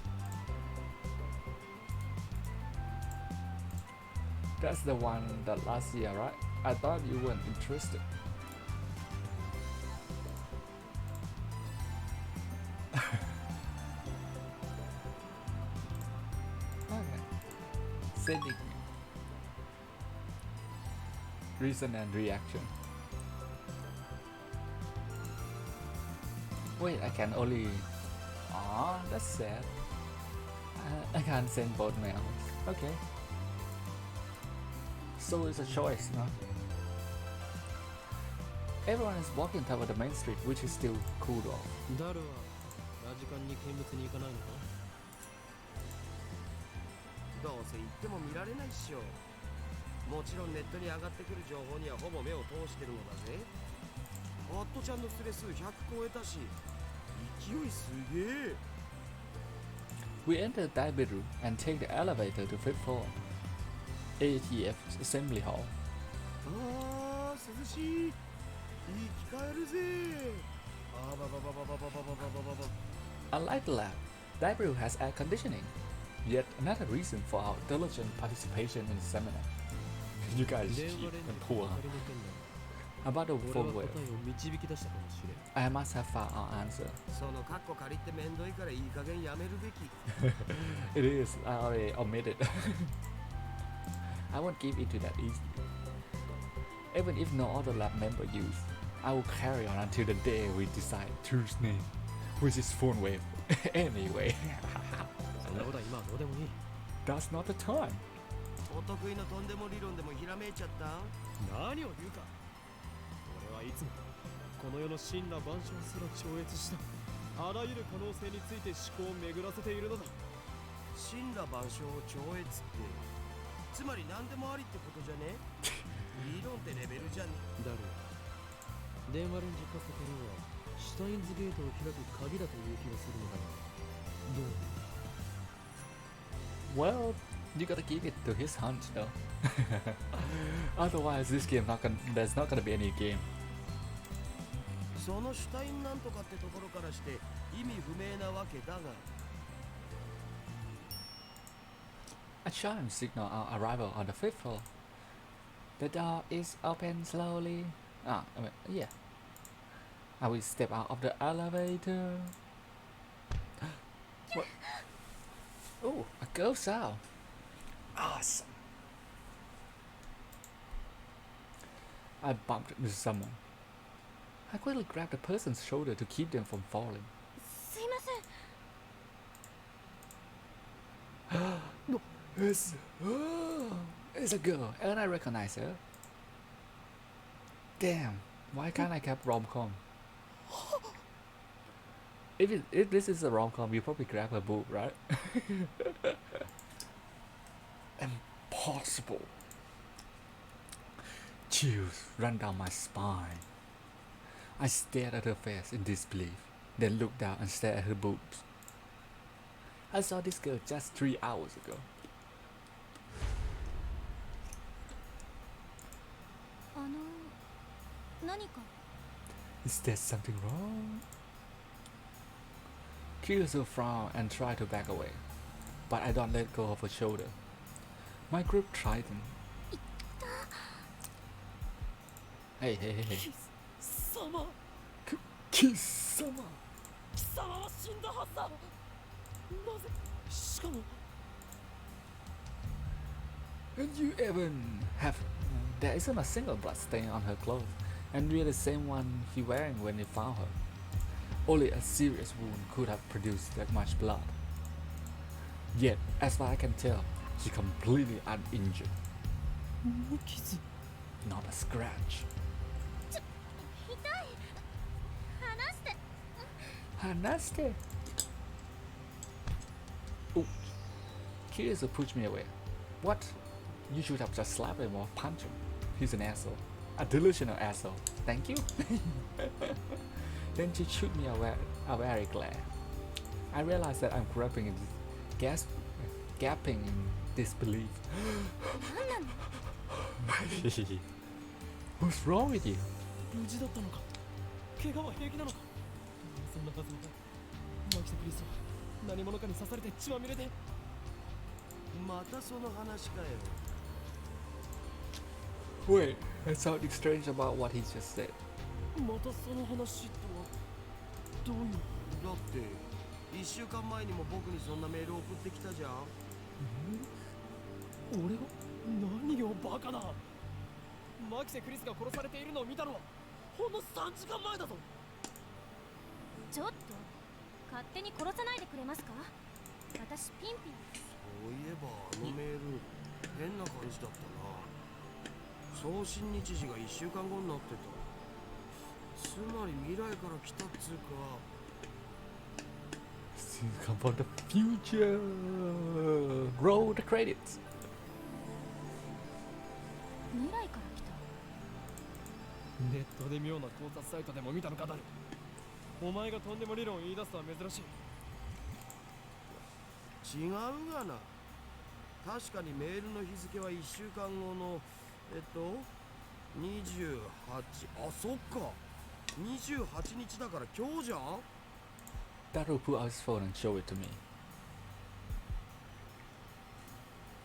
That's the one that last year, right? I thought you weren't interested. Okay. Sending reason and reaction. Wait, I can only. Aw, that's sad. I can't send both mails. Okay. So it's a choice, no? Everyone is walking toward the main street, which is still cooled off. ダルはラジカンに見物に行かないのか。どうせ行っても見られないっしょ。もちろんネットに上がってくる情報にはほぼ目を通してるのだぜ。アットちゃんのスレ数100超えたし、勢いすげえ。We enter Daibiru and take the elevator to 5th floor. ATF Assembly Hall. あー、涼しい。生き返るぜ。あばばばばばばばばばばば。 Unlike the lab, Daibiru has air conditioning. Yet another reason for our diligent participation in the seminar. You guys 電 cheap 話連 and 絡 poor. 分かりに行けんだ。About the 俺は full 答 wave, えを導き出したかもしれん。 I must have found our answer. そのカッコ借りってめんどいからいい加減やめるべき。 It is. I already admitted. I won't give it to that easily. Even if no other lab member use, I will carry on until the day we decide truth name, which is full wave. Anyway, そんなことは今はどうでもいい。 that's not the time. お得意のとんでも理論でもひらめいちゃった？何を言うか。俺はいつもこの世の真羅万象すら超越したあらゆる可能性について思考を巡らせているのだ。真羅万象を超越って、つまり何でもありってことじゃね？理論ってレベルじゃね？だる電話レンジカットからはシュタインズゲートを開く鍵だという気がするのだが、どう？ Well, you gotta give it to his hunch, though. Otherwise, this game there's not gonna be any game. そのシュタインなんとかってところからして意味不明なわけだが。 A chime signal our arrival on the fifth floor. The door is open slowly. Yeah. I will step out of the elevator. What? Oh, a ghost owl. Awesome. I bumped into someone. I quickly grabbed the person's shoulder to keep them from falling. すいません。 No, it's a girl, and I recognize her. Damn, why can't I get rom-com? If this is a rom-com, you probably grab her boob, right? Impossible. Chills run down my spine. I stared at her face in disbelief, then looked down and stared at her boobs. I saw this girl just 3 hours ago. 何か。 Is there something wrong? Curious will frown and try to back away, but I don't let go of her shoulder. My grip tightened. Hey, hey, hey, hey. 貴様 Kiss-sama! 貴様は死んだはずだ。なぜしかも And you even have... There isn't a single blood stain on her clothes, and we're the same one he wearing when we found her. Only a serious wound could have produced that much blood. Yet, as far as I can tell, she's completely uninjured. 無傷。 Not a scratch. 痛い。離して。 Hanaste! Oh. Curious pushed me away. What? You should have just slapped him or punched him. He's an asshole. A delusional asshole. Thank you. Then she shoot me a very glare. I realized that I'm grabbing in gasping in disbelief. 何なの。 What's wrong with you? 無事だったのか。怪我は平気なのか。そんなはずは。マキセ・クリスは何者かに刺されて血まみれで。またその話かよ。 Wait, there's something strange about what he just said. またその話とはどういう。だって1週間前にも僕にそんなメール送ってきたじゃん。俺が何をバカだ。マキセ・クリスが殺されているのを見たのはほんの3時間前だぞ。ちょっと勝手に殺さないでくれますか。私ピンピン。そういえばあのメール変な感じだったな。送信日時が1週間後になってた。つまり未来から来たっつうか。 Come from the future. Roll the credits. 未来から来た。ネットで妙な考察サイトでも見たのかだる。お前がとんでも理論を言い出すのは珍しい。違うがな。確かにメールの日付は1週間後の28。あ、そっか。28日だから今日じゃん。 That will pull out his phone and show it to me.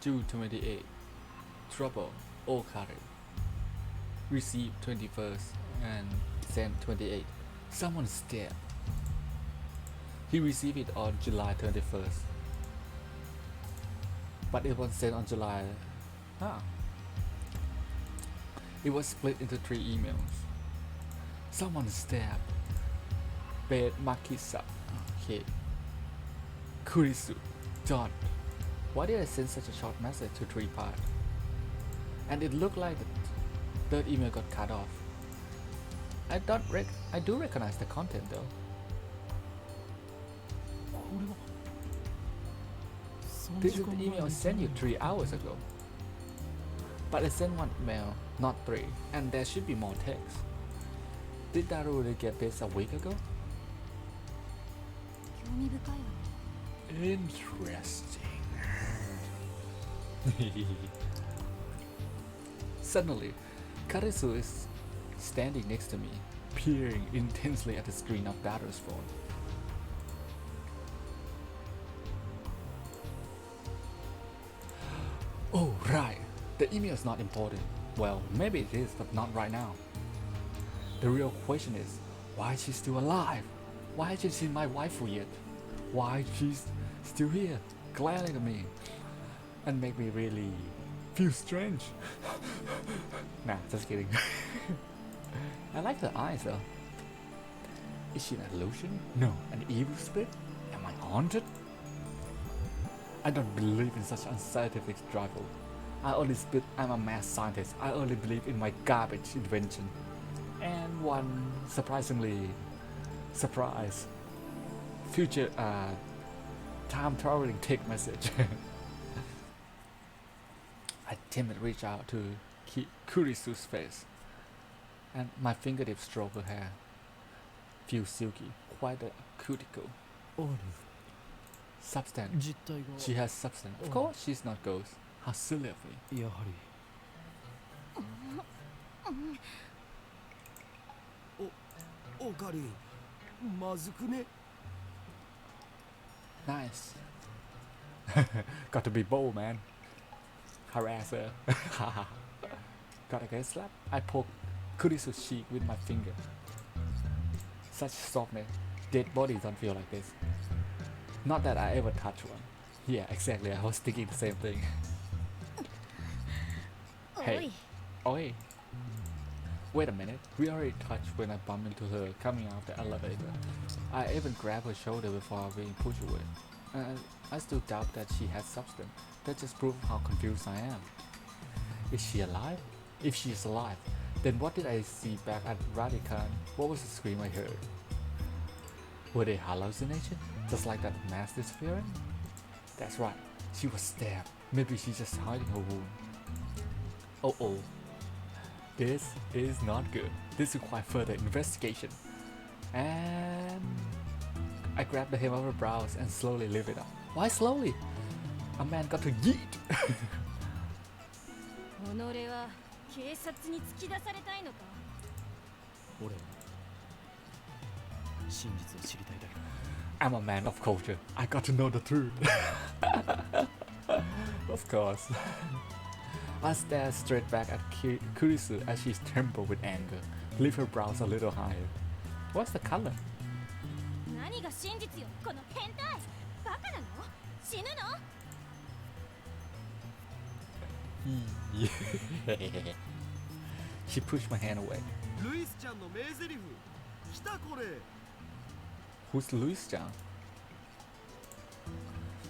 June 28. Trouble, Okari. Received 21st and sent 28. Someone stabbed. He received it on July 31st. But it was sent on July. Ah. It was split into 3 emails. Someone stabbed. Bed Makisa. Okay. Kurisu. Done. Why did I send such a short message to 3 parts? And it looked like the third email got cut off. I do recognize the content though. これは This is the email I sent you 3 hours ago. But I sent 1 email, not 3, and there should be more text. Did Daru really get this a week ago? 興味深いわね Interesting. Suddenly, Karisu is standing next to me, peering intensely at the screen of Daru's phone. Oh, right. The email is not important. Well, maybe it is, but not right now. The real question is, why is she still alive? Why hasn't she seen my waifu yet? Why she's still here, glaring at me, and make me really feel strange. Nah, just kidding. I like her eyes though. Is she an illusion? No, an evil spirit? Am I haunted? I don't believe in such unscientific drivel. I'm a mad scientist. I only believe in my garbage invention. And one surprisingly surprise future time traveling tech message. I timidly reach out to Kurisu's face, and my fingertips stroke her hair. Feels silky, quite a cuticle. ある Substance. 実体が She has substance. Of course, she's not ghost. How silly of me. やはりおかりまずくね Nice. Got to be bold, man. Harass her. Gotta get slapped. I poke Kurisu's cheek with my finger. Such softness. Dead bodies don't feel like this. Not that I ever touch one. Yeah, exactly. I was thinking the same thing. Hey. Oi. Wait a minute. We already touched when I bumped into her coming out of the elevator. I even grabbed her shoulder before being pushed away. I still doubt that she has substance. That just proves how confused I am. Is she alive? If she is alive, then what did I see back at Radican? What was the scream I heard? Were they hallucinations? Just like that mass disappearing? That's right. She was stabbed. Maybe she's just hiding her wound. Oh. This is not good. This requires further investigation. And I grabbed the hem of her brows and slowly lift it up. Why slowly? A man got to yeet. 己は警察に突き出されたいのか俺は真実を知りたいだけだ I'm a man of culture. I got to know the truth. Of course. I stare straight back at Kurisu as she trembled with anger. Lift her brows a little higher. What's the color? 何が真実よこの変態バカなの死ぬの She pushed my hand away. ルイスちゃんの名台詞来たこれ Who's Luis-chan?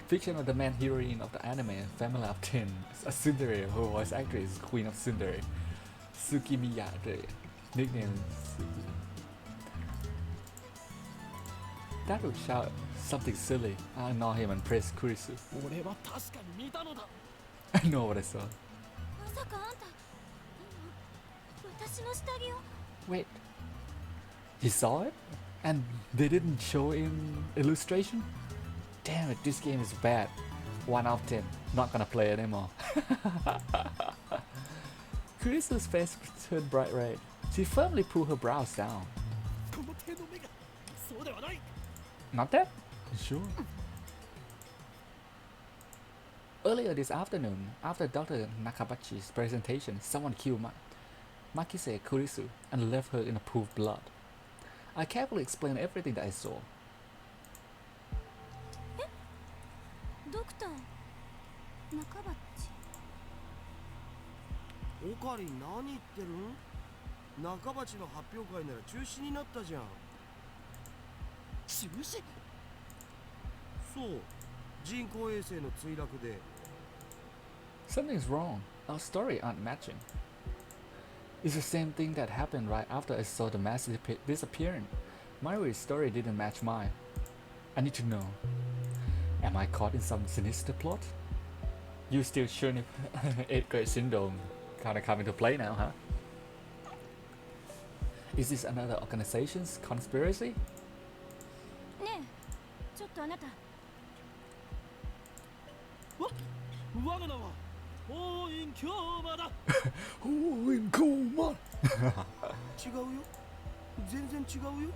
Fiction of the main heroine of the anime Family of Ten, a tsundere who voice actress is Queen of Tsundere, Suki Miyake, nickname Suki. That would shout something silly. I ignore him and praise Kurisu. 俺は確かに見たのだ I know what I saw. まさかあんた今私の下着を Wait, he saw it? And they didn't show in illustration? Damn it, this game is bad. 1 out of 10. Not gonna play it anymore. Kurisu's face turned bright red. She firmly pulled her brows down. この手の目がそうではない Not that? Sure. Earlier this afternoon, after Dr. Nakabachi's presentation, someone killed Makise Kurisu and left her in a pool of blood. I carefully explained everything that I saw. ドクター中鉢。オカリン何言ってるん？中鉢の発表会なら中止になったじゃん。中止？そう、人工衛星の墜落で。 Something's wrong. Our story aren't matching. It's the same thing that happened right after I saw the mass disappearing. My story didn't match mine. I need to know. Am I caught in some sinister plot? You still showing 8th grade syndrome kind of come into play now, huh? Is this another organization's conspiracy? ねえ、ちょっとあなた。我が名は法院京馬だ。 Oh, in coma. 違うよ。全然違うよ。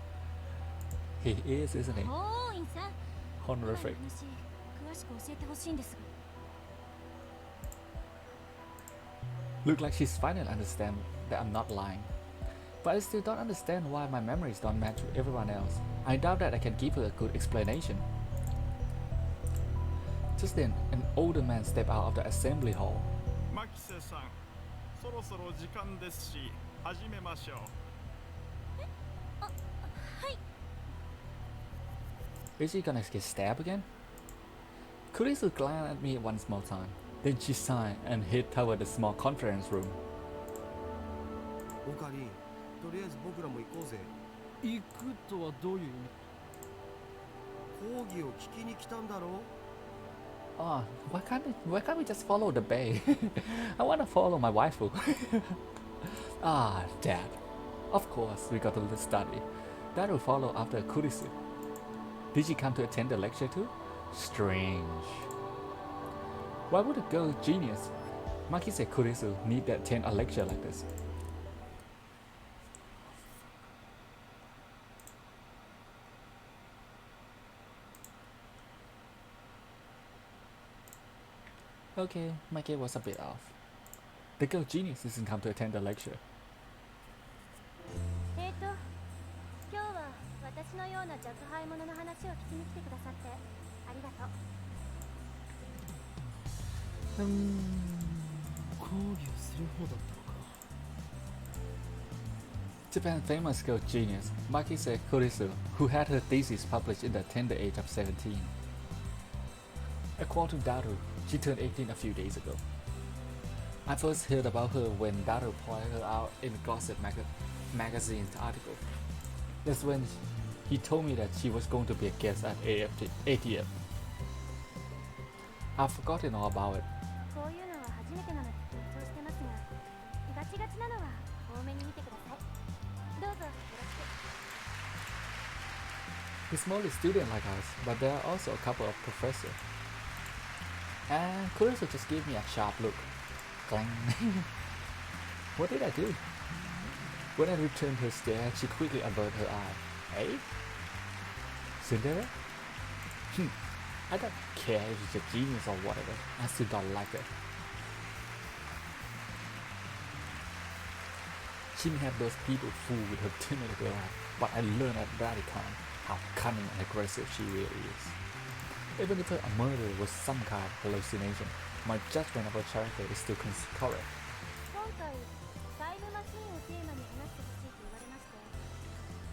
He is, isn't he? 法院さん。今の Honorific. 話、詳しく教えてほしいんですが。Look like she's finally understand that I'm not lying. But I still don't understand why my memories don't match with everyone else. I doubt that I can give her a good explanation. Just then, an older man stepped out of the assembly hall. 牧瀬さん、そろそろ時間ですし、始めましょう。はい。 Is she gonna get stabbed again? Kurisu glanced at me one more time. Then she sighed and hid toward the small conference room. オカリン、とりあえず僕らも行こうぜ。行くとはどういう意味？講義を聞きに来たんだろう。 Oh, why can't we just follow the bay? I wanna follow my waifu. Ah, Dad. Of course, we got to study. That will follow after Kurisu. Did she come to attend the lecture too? Strange. Why would a girl genius, Makise Kurisu, need to attend a lecture like this? Okay, my guess was a bit off. The girl genius doesn't come to attend the lecture. 今日は私のような若輩者の話を聞きに来てくださってありがとう。講義をする方だったのか。 Japan's famous girl genius, Makise Kurisu, who had her thesis published in the tender age of 17. According to Daru, she turned 18 a few days ago. I first heard about her when Daru pointed her out in a gossip magazine's article. That's when he told me that she was going to be a guest at ATF. I've forgotten all about it. こういうのは初めてなので緊張してますが、ガチガチなのは多めに見てください。どうぞよろしく。 It's mostly students like us, but there are also a couple of professors. And Kurisu just gave me a sharp look. Clang. What did I do? When I returned her stare, she quickly averted her eye. Hey? Cinderella? I don't care if she's a genius or whatever. I still don't like her. She may have those people fooled with her timid glance, but I learned at Radicon how cunning and aggressive she really is. Even if her murder was some kind of hallucination, my judgment of her character is still correct. 今回タイムマシンをテーマに話してほしいと言われまして、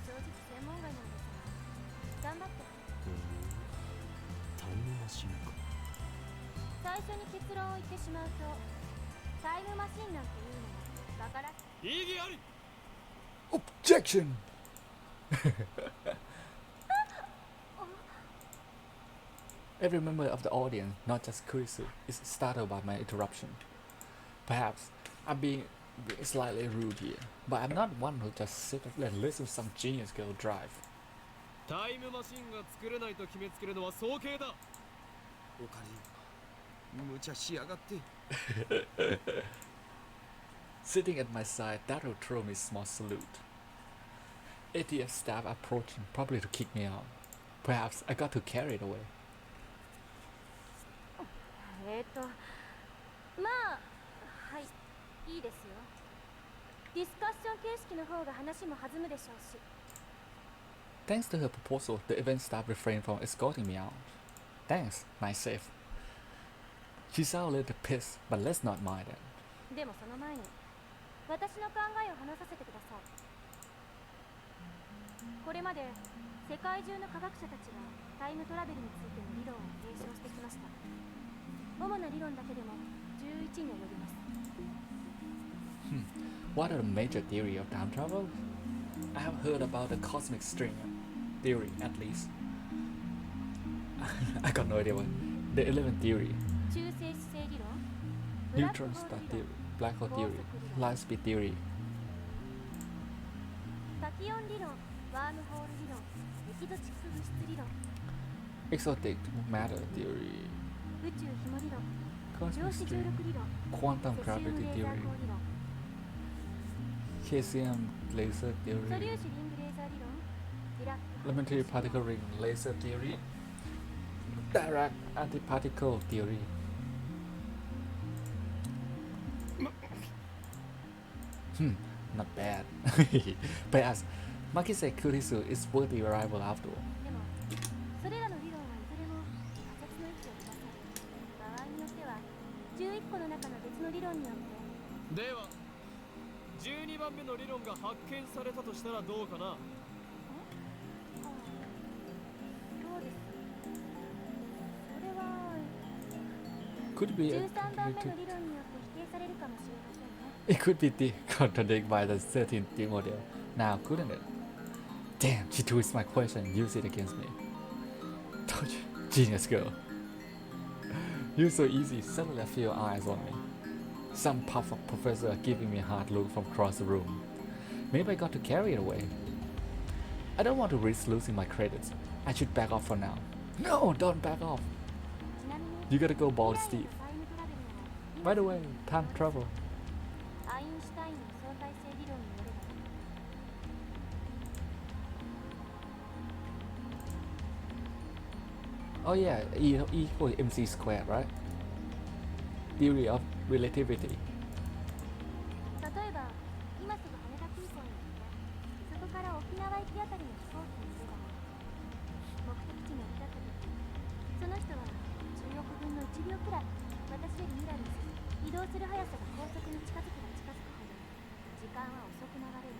正直専門外なんですが、頑張って。タイムマシンか。最初に結論を言ってしまうと、タイムマシンなんていうのはバカらしい。異議あり。 Objection! Every member of the audience, not just Kurisu, is startled by my interruption. Perhaps I'm being slightly rude here, but I'm not one who just sit and listen to some genius girl drive. タイムマシンが作れないと決めつけるのは早計だ。オカリン、無茶しやがって。 Sitting at my side, Daru threw me a small salute. ATF staff approached him, probably to kick me out. Perhaps I got too carried away. まあ、はい、いいですよ。ディスカッション形式の方が話も弾むでしょうし。 Thanks to her proposal, the event staff refrained from escorting me out. Thanks, nice save. She sounded a little pissed, but let's not mind it. でもその前に私の考えを話させてください。これまで世界中の科学者たちがタイムトラベルについての理論を提唱してきました。主な理論だけでも11に及びます。 What are the major theory of time travel? I have heard about the cosmic string theory, at least. I got no idea what. The 11th theory, 中性子星理論、ブラックホ neutron ー star ル理論、 theory, black hole theory, light speed theory. タキオン理論、ワームホール理論、エキゾチック物質理論、 Exotic matter theory, 宇宙ひも理論、 cosmic 量子重 string, 力理論、 quantum セシウム gravity レーザー theory, 光理論、 KCM laser 素粒 theory, 子リングレーザー理論、ディラック elementary particle ring laser theory, direct antiparticle theory. Not bad. But Maki said Kurisu is worthy arrival after all. でもそれらの理論はいずれも仮説の域を飛ばされ、場合によっては11個の中の別の理論によってでは12番目の理論が発見されたとしたらどうかな。そうです。それは Could be 13番目の理論によって否定されるかもしれませんね。 it could be contradicted by the 13th theory model. Now, couldn't it? Damn, she twists my question and used it against me. Told you, genius girl. You're so easy. Suddenly I feel eyes on me. Some puff-up professor giving me a hard look from across the room. Maybe I got to carry it away. I don't want to risk losing my credits. I should back off for now. No, don't back off. ちなみに You gotta go 未 bald 来へ Steve. のタイムトラベルなら By the way, time travel. アインシュタインの相対性理論によれば Oh yeah, E equals mc squared, right? Theory of relativity. 例えば今すぐ羽田空港に行ってそこから沖縄行きあたりの飛行機に乗れば目的地に降り立った時その人は10億分の1秒くらい私より未来に進み移動する速さが高速に近づけば近づくほど時間は遅く流れる。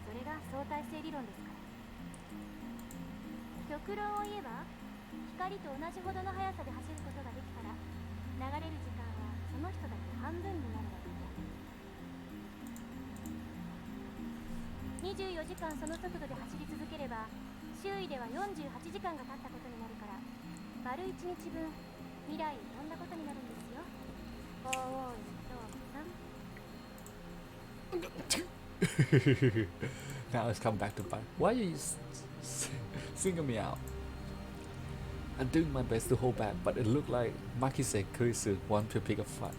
それが相対性理論ですから。極論を言えば光と同じほどの速さで走ることができたら流れる時間はその人だけ半分になるわけで24時間その速度で走り続ければ周囲では48時間が経ったことになるから丸1日分未来に飛んだことになるんですよ。おーいどうさん。 Now it's come back to bite. Why are you singling me out? I'm doing my best to hold back, but it looked like Makise Kurisu wanted to pick a fight.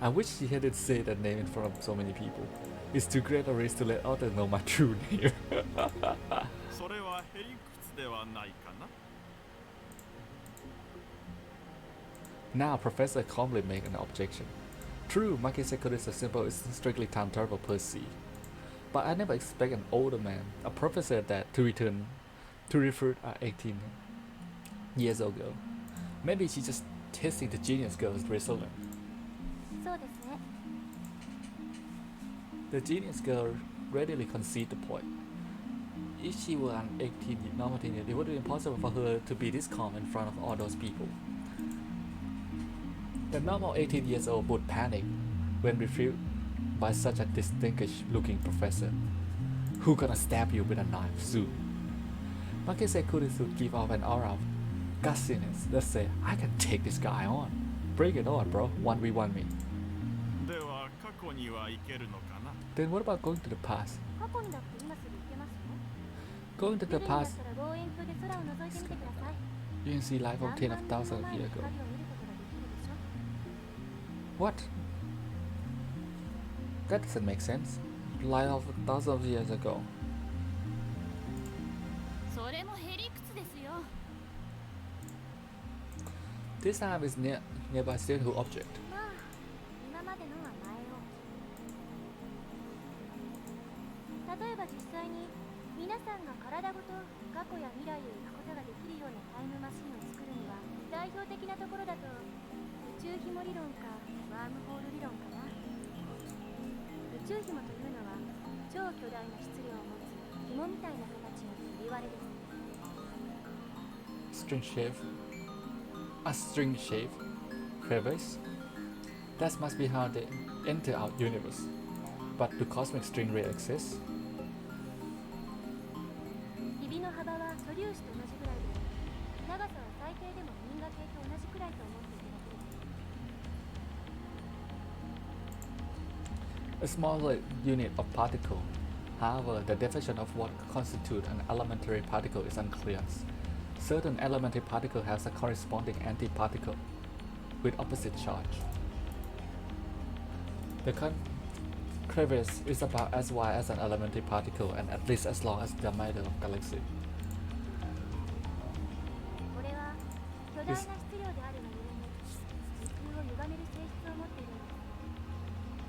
I wish she hadn't said that name in front of so many people. It's too great a risk to let others know my true name. それはへりくつではないかな。 Now Professor calmly make an objection. True, Makise Kurisu's symbol is strictly time travel per se. But I never expect an older man, a professor that to return to refer 18 years ago. Maybe she's just testing the genius girl's resilience. そうですね。 The genius girl readily conceded the point. If she were an 18 normal teenager, it would be impossible for her to be this calm in front of all those people. The normal 18 years old would panic when refused by such a distinguished looking professor. Who gonna stab you with a knife soon? Makise Kurisu give off an aura of gussiness that say, I can take this guy on. Bring it on, bro. 1v1 me. では過去には行けるのかな。 Then what about going to the past? 過去にだって今すぐ行けますよ。 Going to ビル the にだっ past, たら望遠鏡で空を覗いてみてください。 you can see life of 10 of 何 thousands 万 of 年も前 years の ago. 光を見ることができるでしょ。 What? That doesn't make sense. Life of thousands of years ago. それもへりくつですよ。 This time is nearby student who object. まあ今までのは前を。例えば実際に皆さんが体ごと過去や未来へ行くことができるようなタイムマシンを作るには、代表的なところだと宇宙紐理論かワームホール理論かな。宇宙紐というのは超巨大な質量を持つ紐みたいな形のひび割れです。 String shape. A string shape crevice. That must be how they enter our universe. But do cosmic string really exist? ひびの幅は素粒子と同じぐらいで、長さは最低でも銀河系と同じくらいと思っていただけです。 A smaller unit of particle. However, the definition of what constitutes an elementary particle is unclear. Certain elementary particle has a corresponding antiparticle with opposite charge. The crevice is about as wide as an elementary particle and at least as long as the diameter of galaxy. これは巨大な質量であるがゆえに時空を歪める性質を持っているんです。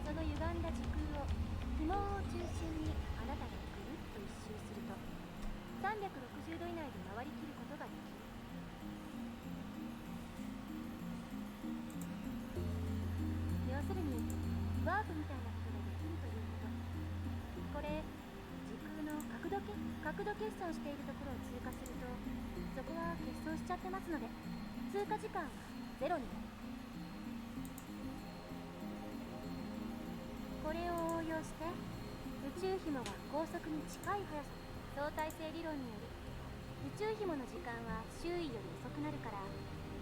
その歪んだ時空を紐を中心にあなたがぐるっと一周すると360度以内で回りきることができる。要するにワープみたいなことができるということ。これ時空の角度欠損しているところを通過すると、そこは欠損しちゃってますので通過時間はゼロになる。これを応用して宇宙紐が高速に近い速さ、相対性理論により宇宙紐の時間は周囲より遅くなるから、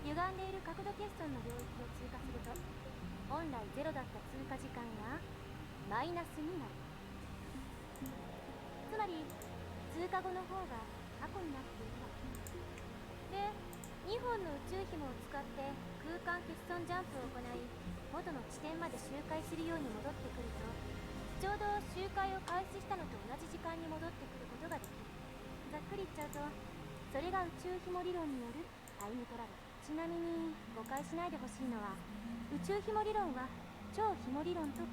歪んでいる角度欠損の領域を通過すると本来ゼロだった通過時間がマイナスになる。つまり通過後の方が過去になっているわけで、2本の宇宙紐を使って空間欠損ジャンプを行い元の地点まで周回するように戻ってくると、ちょうど周回を開始したのと同じ時間に戻ってくることができる。ざっくり言っちゃうと、それが宇宙紐理論によるタイムトラベル。ちなみに誤解しないでほしいのは、宇宙紐理論は超紐理論と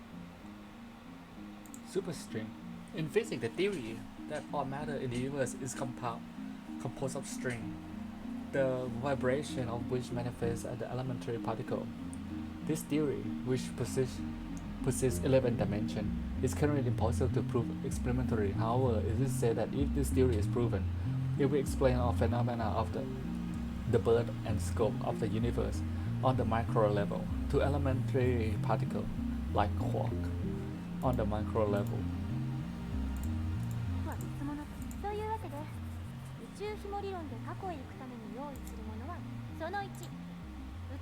Superstring. In physics, the theory that all matter in the universe is composed of string, the vibration of which manifests as the elementary particle. This theory, which possesses 11 dimensions, is currently impossible to prove experimentally. However, it is said that if this theory is proven, it will explain all phenomena of the birth and scope of the universe on the micro level to elementary particle like quark on the micro level. は別物というわけで、宇宙紐理論で過去へ行くために用意するものはその1、宇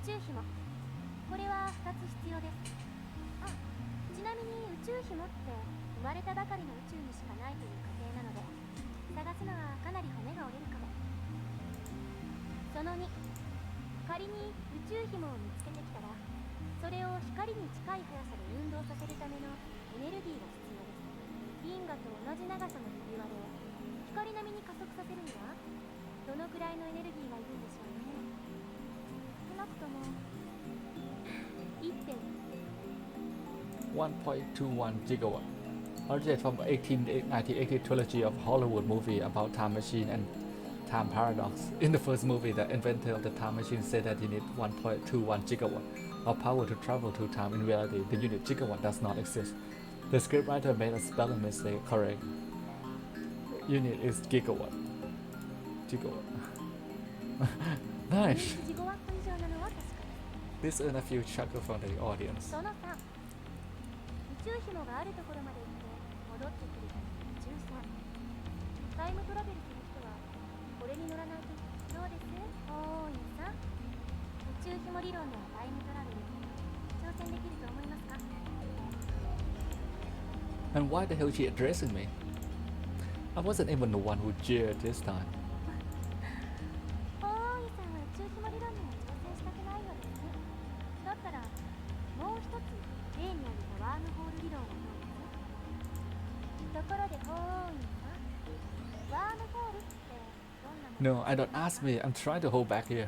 宙紐。これは2つ必要です。あ、ちなみに宇宙紐って生まれたばかりの宇宙にしかないという過程なので、探すのはかなり骨が折れるかも。その2、仮に宇宙紐を見つけてきたら、それを光に近い速さで運動させるためのエネルギーが必要です。銀河と同じ長さのひび割れを光並みに加速させるにはどのくらいのエネルギーがいるんでしょうね。少なくとも 1.21 gigawatt. Originated from 1980 trilogy of Hollywood movie about time machine and time paradox. In the first movie, the inventor of the time machine said that he needed 1.21 gigawatt of power to travel through time. In reality, the unit gigawatt does not exist. The scriptwriter made a spelling mistake. Correct unit is gigawatt. Gigawatt. Nice. ジゴワット以上なのは確かです。 This earned a few chuckles from the audience. その3、宇宙紐があるところまで行って戻ってくるための宇宙船。タイムトラベルする人はこれに乗らないと。どうです？おーいさん。宇宙紐理論でのタイムトラベル挑戦できると思いますか？ And why the hell is she addressing me? I wasn't even the one who jeered this time. おーいさんは宇宙紐理論には挑戦したくないようですね。だったらもう一つ例に挙げたワームホール理論はどうです？ところでおーいさん、ワームホールってどんなもの？ No, I don't ask me. I'm trying to hold back here.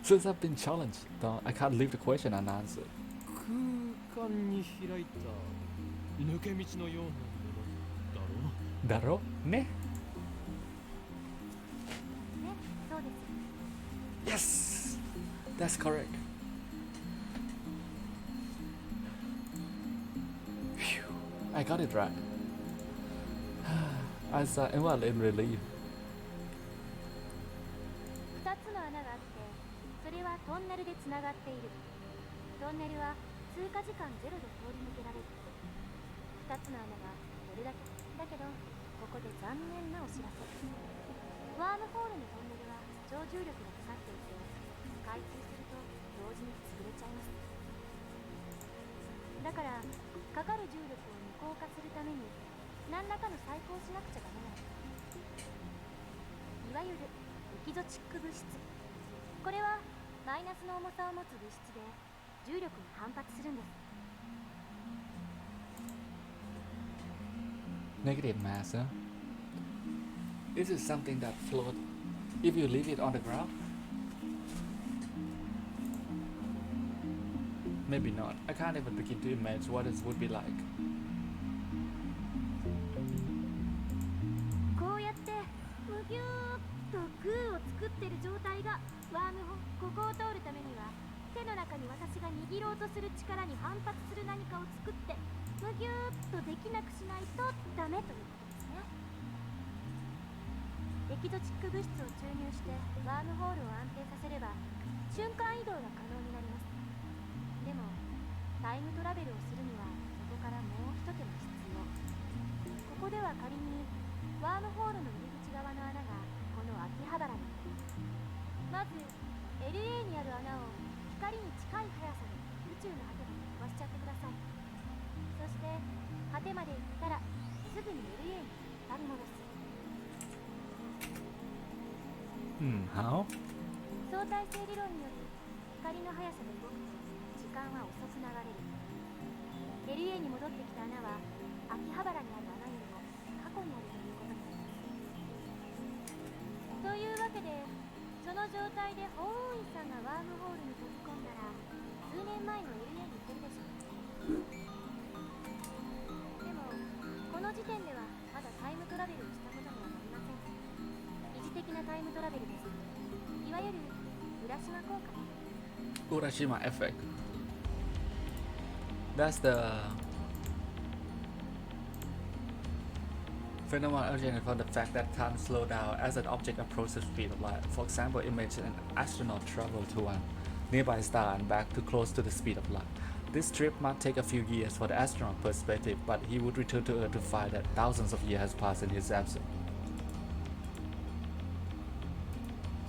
Since I've been challenged, though, I can't leave the question unanswered. 空間に開いた抜け道のようなものだろう。だろね。ね、そうです。 Yes, that's correct. Phew, I got it right. I saw inward in relief. 2つの穴があって、それはトンネルでつながっている。トンネルは通過時間ゼロで通り抜けられる。2つの穴がどれだけだけど、ここで残念なお知らせ。ワームホールのトンネルは超重力がかかっていて、開通すると同時に潰れちゃいます。だからかかる重力を無効化するために何らかの細工をしなくちゃダメなの。いわゆるエキゾチック物質。これはマイナスの重さを持つ物質で重力に反発するんです。 Negative mass, huh? Is it something that floats if you leave it on the ground? Maybe not. I can't even begin to imagine what it would be like. こうやってむぎゅーっとグーを作ってる状態がワームホ、ここを通るためには手の中に私が握ろうとする力に反発する何かを作ってむぎゅーっとできなくしないとダメということですね。エキゾチック物質を注入してワームホールを安定させれば瞬間移動が可能になります。でもタイムトラベルをするにはそこからもう一手間必要。ここでは仮にワームホールの入り口側の穴がこの秋葉原に。まず LA にある穴を光に近い速さで宇宙の果てまで飛ばしちゃってください。そして果てまで行ったらすぐに LA に引っ張り戻す。 How? 相対性理論により光の速さで動くと時間は遅く流れる。 LA に戻ってきた穴は秋葉原にある穴よりも過去にあるということになります。というわけでその状態で法王院さんがワームホールに飛び込んだら数年前の LA に行けるでしょう。でもこの時点ではまだタイムトラベルをしたことにはなりません。疑似的なタイムトラベルです。いわゆる浦島効果。 Urashima effect. That's the phenomenon originated from the fact that time slows down as an object approaches the speed of light. For example, imagine an astronaut travel to a nearby star and back to close to the speed of light. This trip might take a few years for the astronaut perspective, but he would return to Earth to find that thousands of years has passed in his absence.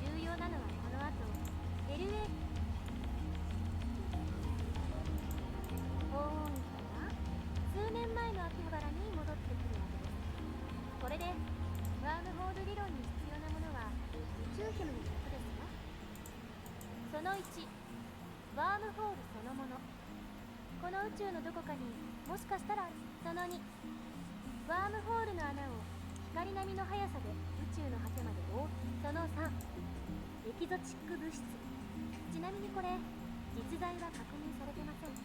重要なのはこの後 LA 法王院さんが数年前の秋葉原に戻ってくるわけです。これでワームホール理論に必要なものは宇宙ヒムのことですよ。その1、ワームホールそのもの。この宇宙のどこかにもしかしたら。その2、ワームホールの穴を光並みの速さで宇宙の果てまで覆う。その3、エキゾチック物質。ちなみにこれ実在は確認されてません。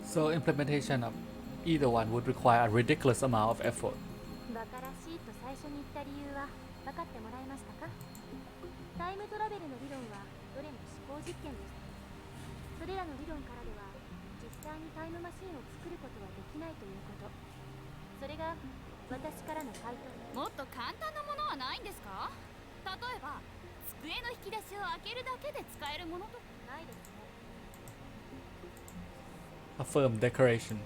So implementation of either one would require a ridiculous amount of effort. バカらしいと最初に言った理由は分かってもらえましたか？タイムトラベルの理論はどれも思考実験です。それらの理論からでは実際にタイムマシンを作ることはできないということ。それが私からの回答。もっと簡単なものはないんですか？例えば机の引き出しを開けるだけで使えるものとか。ないですね。 A firm declaration.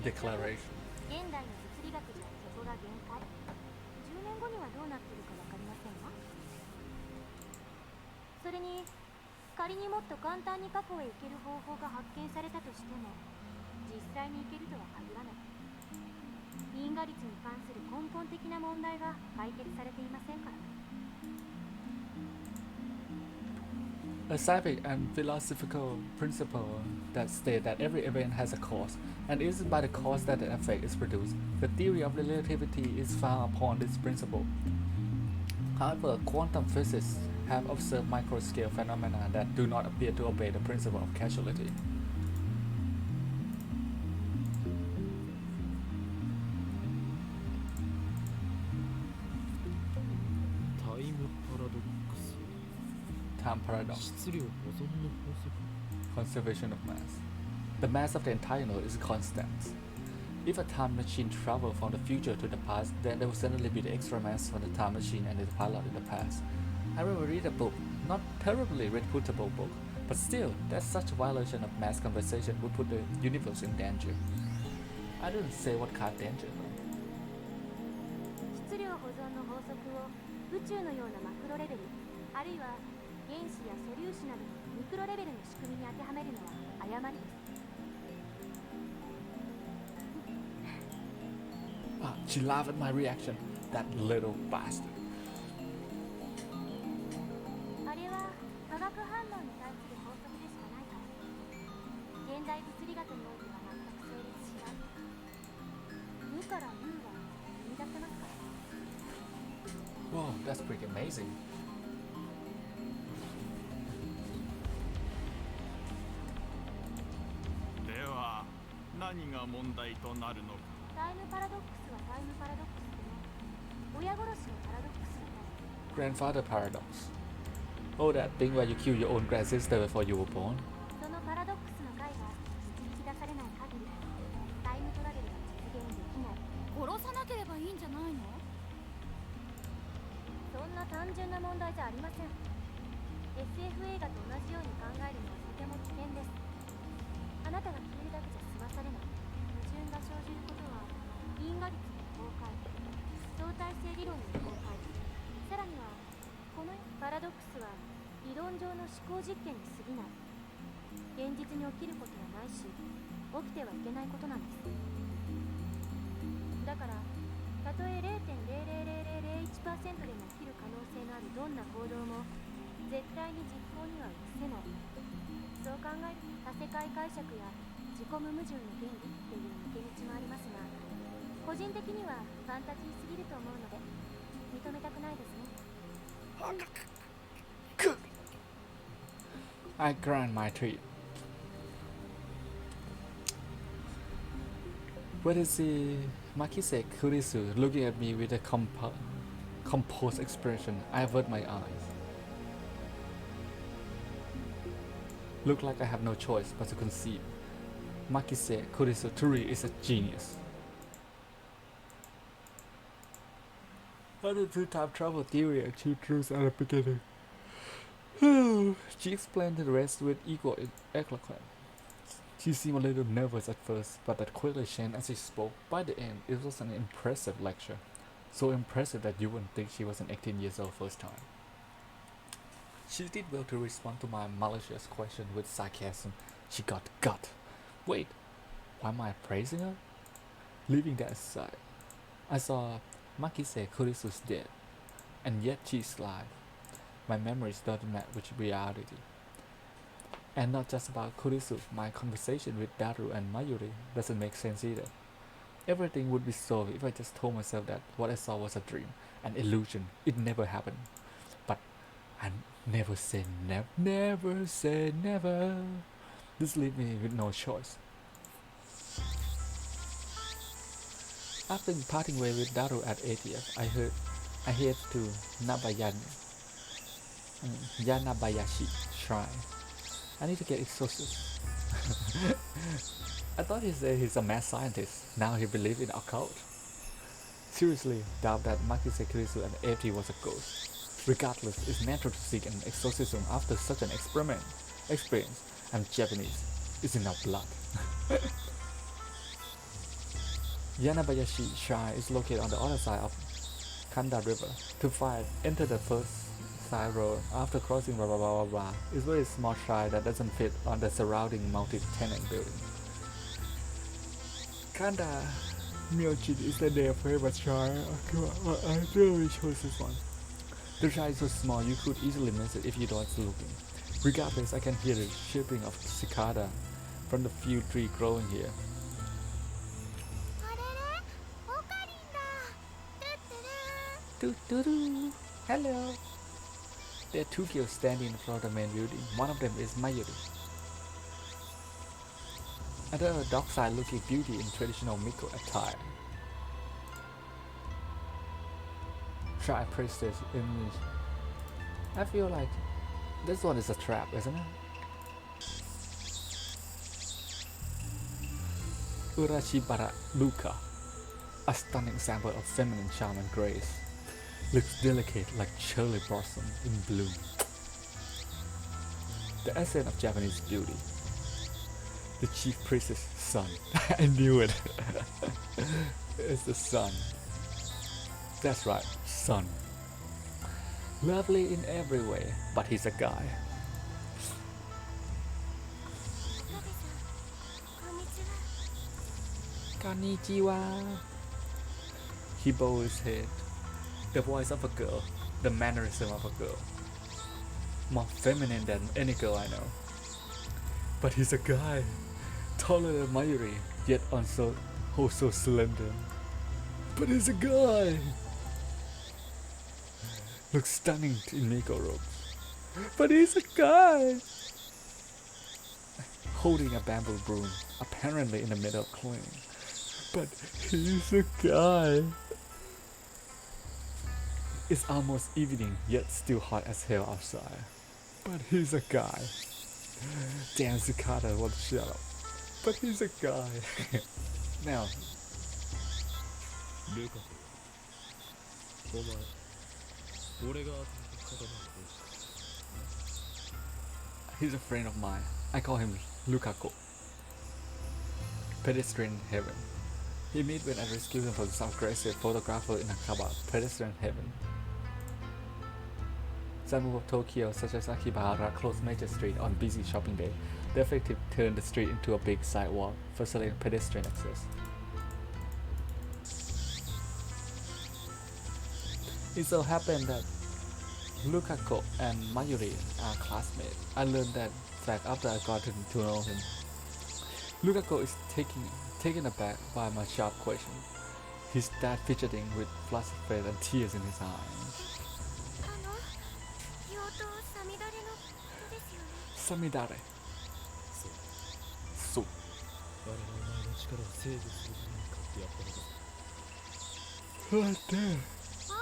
現代の物理学じゃそこが限界。10年後にはどうなってるか分かりませんわ。それに仮にもっと簡単に過去へ行ける方法が発見されたとしても実際に行けるとは限らない。因果率に関する根本的な問題が解決されていませんから。 A scientific and philosophical principle that states that every event has a cause, and it is by the cause that the effect is produced. The theory of relativity is founded upon this principle. However, quantum physicists have observed microscale phenomena that do not appear to obey the principle of causality. time paradox. 質量保存の法則 Conservation of mass. The mass of the entire universe is constant. If a time machine traveled from the future to the past, then there will certainly be the extra mass from the time machine and its pilot in the past. I will read a book, not terribly reputable book, but still, that such a violation of mass conservation would put the universe in danger. I didn't say what kind of danger though. 質量保存の法則を宇宙のようなマクロレベル、あるいは原子や素粒子などのミクロレベルの仕組みに当てはめるのは誤りです。Ah, she laughed at my reaction. That little bastard. あれは化学反応に対する法則でしかないから。現代物理学においては全く成立しない。無から有は生み出せますから。Whoa, that's pretty amazing. では何が問題となるのか。タイムパラドックスはタイムパラドックスでも、親殺しのパラドックスはない。 Grandfather paradox. Oh, that thing where you kill your own grand sister before you were born? そのパラドックスの解が導き出されない限り、タイムトラベルが実現できない。殺さなければいいんじゃないの？そんな単純な問題じゃありません。SF 映画と同じように考えるのはとても危険です。あなたが消えるだけじゃ済まされない。矛盾が生じることは因果律の崩壊、相対性理論の崩壊、さらにはこのパラドックスは理論上の思考実験に過ぎない。現実に起きることはないし、起きてはいけないことなんです。だからたとえ 0.00001% でも起きる可能性のあるどんな行動も絶対に実行には移せない。そう考えると多世界解釈や自己無矛盾の原理っていう抜け道もありますが、個人的にはファンタジーすぎると思うので認めたくないですね。I grant my treat. What is the Makise Kurisu looking at me with a composed expression? I avert my eyes. Look like I have no choice but to concede. Makise Kurisu Turi is a genius. Under two time travel theory and two truths at the beginning. She explained the rest with equal eloquence. She seemed a little nervous at first, but that quickly changed as she spoke. By the end, it was an impressive lecture. So impressive that you wouldn't think she was an 18 years old first time. She did well to respond to my malicious question with sarcasm. She got gut. Wait, why am I praising her? Leaving that aside, I saw Makise Kurisu's dead, and yet she's alive. My memories don't match with reality. And not just about Kurisu, my conversation with Daru and Mayuri doesn't make sense either. Everything would be solved if I just told myself that what I saw was a dream, an illusion, it never happened. But I never say never, never say never. This leaves me with no choice. After parting ways with Daru at ATF, I head to Yanabayashi Shrine. I need to get exhausted. I thought he said he's a mad scientist. Now he believes in occult. Seriously, doubt that Makise Kurisu and AFT was a ghost. Regardless, it's natural to seek an exorcism after such an experience. I'm Japanese. It's in our blood. Yanabayashi Shrine is located on the other side of Kanda River. To find, enter the first side road. After crossing blah blah blah blah blah. It's a very small shrine that doesn't fit on the surrounding multi-tenant building. Kanda Myojin is the name of famous shrine. I really chose this one. The shrine is so small you could easily miss it if you don't looking. Regardless, I can hear the chirping of cicada from the few trees growing here. Hello. There are two girls standing in front of the main building. One of them is Mayuri. Another dockside looking beauty in traditional Miko attire. Try priestess image. I feel like This one is a trap, isn't it? Urashibara Luka, a stunning example of feminine charm and grace, looks delicate like cherry blossom in bloom. The essence of Japanese beauty. The chief priestess' son. I knew it. It's the son. That's right, son. Lovely in every way, but he's a guy. こんにちは。 Konnichiwa. He bows his head. The voice of a girl, the mannerism of a girl. More feminine than any girl I know. But he's a guy. Taller than Mayuri, yet also so slender. But he's a guy. Looks stunning in Miko robes. But he's a guy. Holding a bamboo broom, apparently in the middle of cleaning. But he's a guy. It's almost evening, yet still hot as hell outside. But he's a guy. Damn, Zakata, what shut up. But he's a guy. Now, ルカお前俺が当てた刀をどうした he's a friend of mine. I call him Lukako. Pedestrian in heaven. He met when I rescued him from some crazy photographer in Akaba, pedestrian heaven. Some move of Tokyo, such as Akihabara, close major street on busy shopping day. The effective turned the street into a big sidewalk, facilitating pedestrian access. It so happened that Lukako and Mayuri are classmates. I learned that fact after I got to know him. Lukako is taken aback by my sharp question. He started fidgeting with flushed face and tears in his eyes. 硫黄とサミダレのことですよね。 Samidare. そう So, あれがお前の力を制御するために買ってやったのだ right there. あ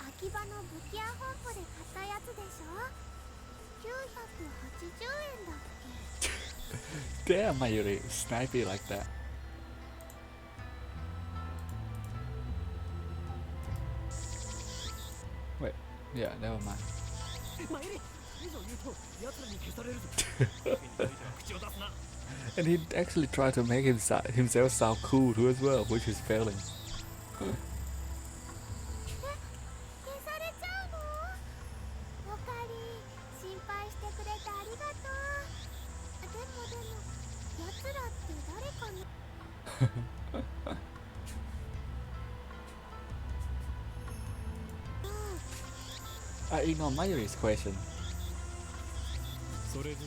あ、秋葉の武器屋本舗で買ったやつでしょ。980円だっけ。 Damn, Mayuri, snipey like that. Wait, yeah, never mind. マユリ以上言うと奴らに消されるぞ口を出すな And he actually tried to make himself sound cool too as well, which is failing. 消されちゃうの？おかり、心配してくれてありがとう。でも奴らって誰かな？I ignore Mayuri's question. それでか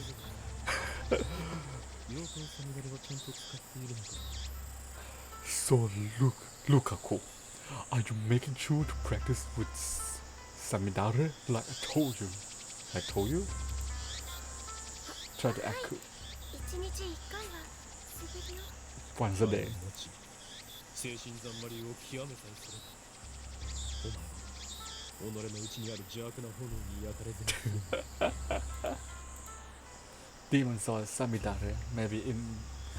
妖怪サミダレはちゃんと使っているのか So Lukako, are you making sure to practice with Samidare like I told you? I told you? Try to act cool 1日1回は素振りを。 once a day. 精神ざんまりを極めさえすればお前は己の内にある邪悪な炎に焼かれずに Demon sword Samidare may be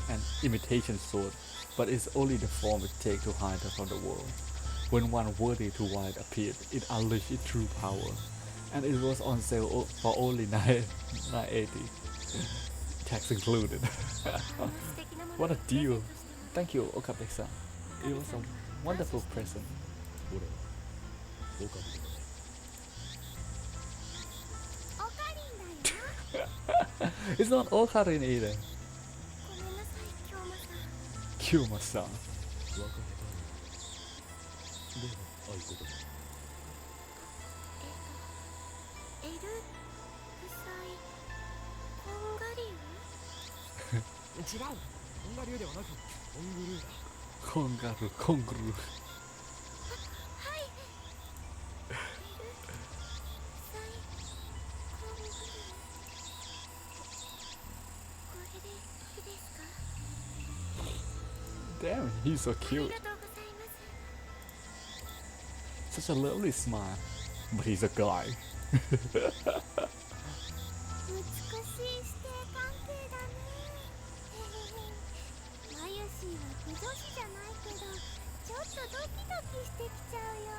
an imitation sword, but it's only the form it takes to hide from the world. When one worthy to wield appeared, it unleashed its true power, and it was on sale for only 980, tax included. What a deal! Thank you, Okabe-san. It was a wonderful present. 俺はオカブだおかりんだよ。 It's not Okarin either. ごめんなさい、京馬さん。 Kyuma-san. 別れたいでは合言葉エルフサイコンガリウ？違うコンガリュウではなくコングルーだ Kongaru, Konguru. はい。エルフサイコンガリウ。これでいいですか？ Damn, he's so あり cute. がとうございます。 Such a lovely smile. But he's a guy. しい師弟関係だね。マユシーは不女子じゃないけどちょっとドキドキしてきちゃうよ。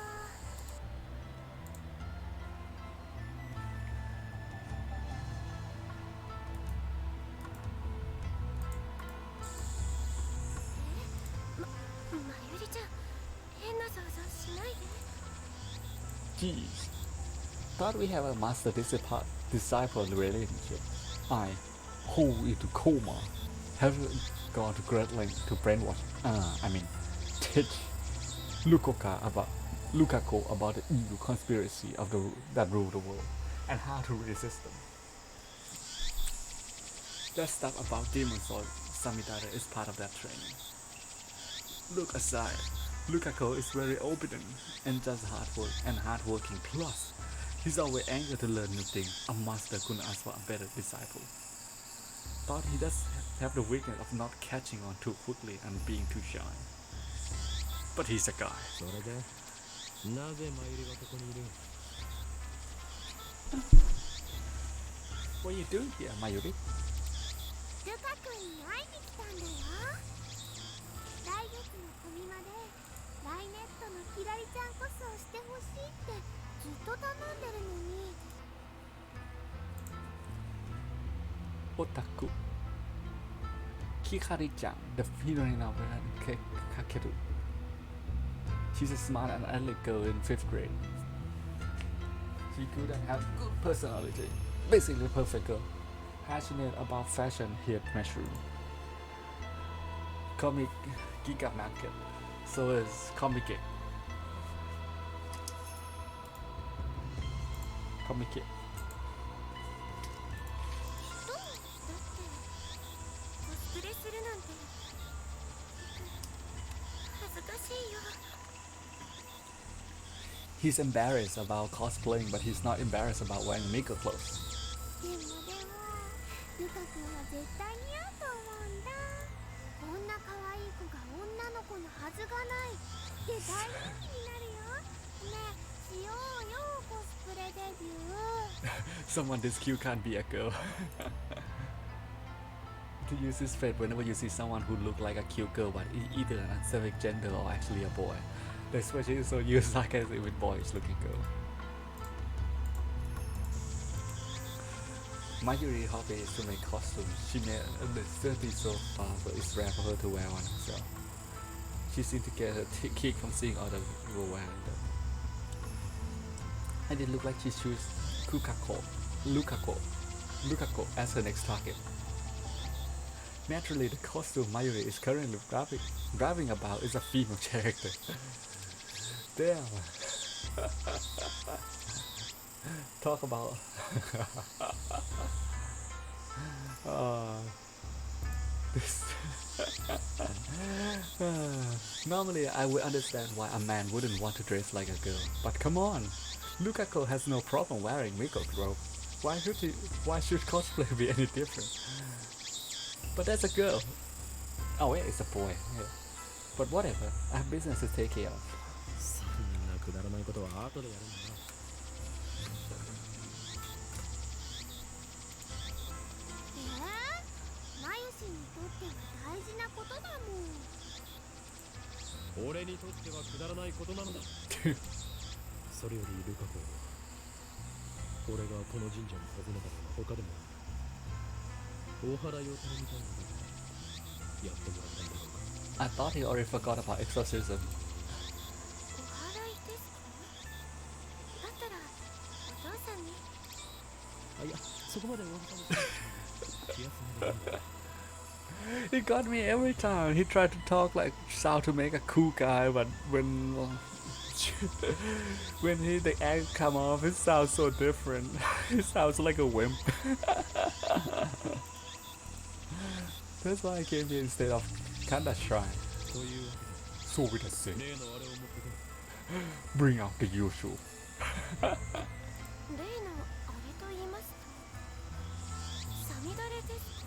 まゆりちゃん変な想像しないで。 Jeez. Thought we have a master disciple relationship. I, who into coma, have gone to great length to brainwash. Teach Lukaku about the evil conspiracy of that rule the world and how to resist them. That stuff about demon soul Samidara is part of that training. Look aside. Lukaku is very obedient and just hardworking. Plus, he's always eager to learn new things. A master couldn't ask for a better disciple. Thought he does have the weakness of not catching on too quickly and being too shy. But he's a guy. それでなぜマユリがここにいる？ What are you doing here, Mayuri? ルカ君に会いに来たんだよ。来月のコミマでライネットのキラリちゃんコスをしてほしいってずっと頼んでるのに。 Otaku. Kikari-chan, the heroine of Kakeru. She's a smart and elegant girl in 5th grade. She could have good personality. Basically a perfect girl. Passionate about fashion, hit mushroom. Comic Giga Market. So is Comic Geek. Comic Geek. コスプレするなんて恥ずかしいよ。 He's embarrassed about cosplaying, but he's not embarrassed about wearing makeup clothes. でもルカ君は絶対似合うと思うんだ。こんな可愛い子が女の子のはずがないで大人気になるよ。ねえしようよコスプレデビュー。 Someone this cute can't be a girl. To use this phrase whenever you see someone who look like a cute girl but either an unspecific gender or actually a boy. The expression is so used sarcastically with boyish looking girl. Mayuri's hobby is to make costumes. She made a 30 so far, but it's rare for her to wear one herself. She seems to get a kick from seeing other people wearing them. And it looks like she chooses Lukaku as her next target. Naturally, the costume Mayuri is currently driving about is a female character. Damn. Talk about. This. Normally, I would understand why a man wouldn't want to dress like a girl, but come on, Lukaku has no problem wearing makeup robe. Why should cosplay be any different? But that's a girl. Oh wait, it's a boy. Yeah. But whatever, I have business to take care of. そんなくだらないことは後でやるんだな。マユシにとっては大事なことだもん。俺にとってはくだらないことなのだ。それよりルカ子、俺がこの神社に訪ねたのは他でもある。お祓いを頼みたいのだ。やってもらったんだろうか。I thought he already forgot about exorcism. お祓いですか？だったらお父さんに。あ、いや、そこまでお祓い気休めでいいんだ。He got me every time. He tried to talk like how to make a cool guy, but when the act come off, it sounds so different. It sounds like a wimp. That's why I came here instead of Kanda Shrine. というわけで、 So with a sin, 例のあれを持ってくる。 bring out the usual. 例のあれと言いますと、サミダレです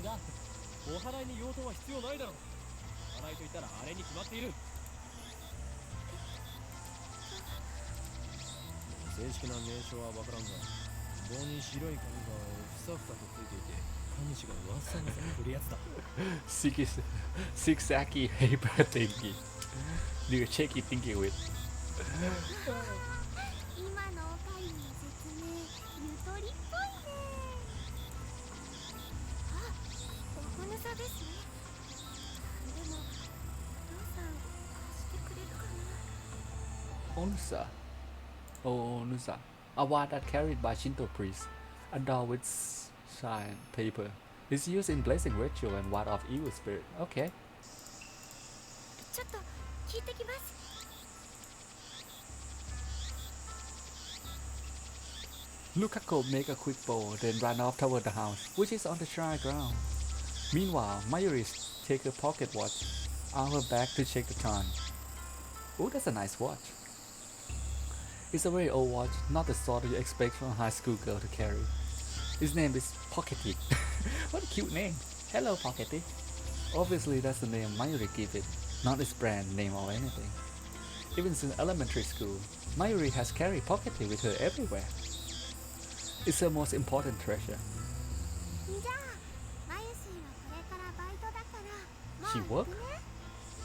か？違う。お祓いに用途は必要ないだろう。お祓いと言ったらあれに決まっている。正式な名称はわからんが、棒に白い紙がふさふさとついていて主がわさわさに振るやつだ。 zigzaggy paper thingy. You shaky thinking with. 今のオカリの説明ゆとりっぽいね。あ、おほぬさですね。でもお父さん貸してくれるかな。 Onusa. Onusa. A wand that carried by Shinto priests. A doll with shine paper. It's used in blessing ritual and ward off evil spirit. Okay. ちょっと聞いてきます。 Lukako make a quick bow, then run off toward the house, which is on the dry ground. Meanwhile, Mayuri take her pocket watch out her bag to check the time. Oh, that's a nice watch. It's a very old watch, not the sort you expect from a high school girl to carry. Its name is Pockety. What a cute name. Hello, Pockety. Obviously, that's the name Mayuri gave it, not its brand name or anything. Even since elementary school, Mayuri has carried Pockety with her everywhere. It's her most important treasure. じゃあマユシーはこれからバイトだからも She う行 work? くね。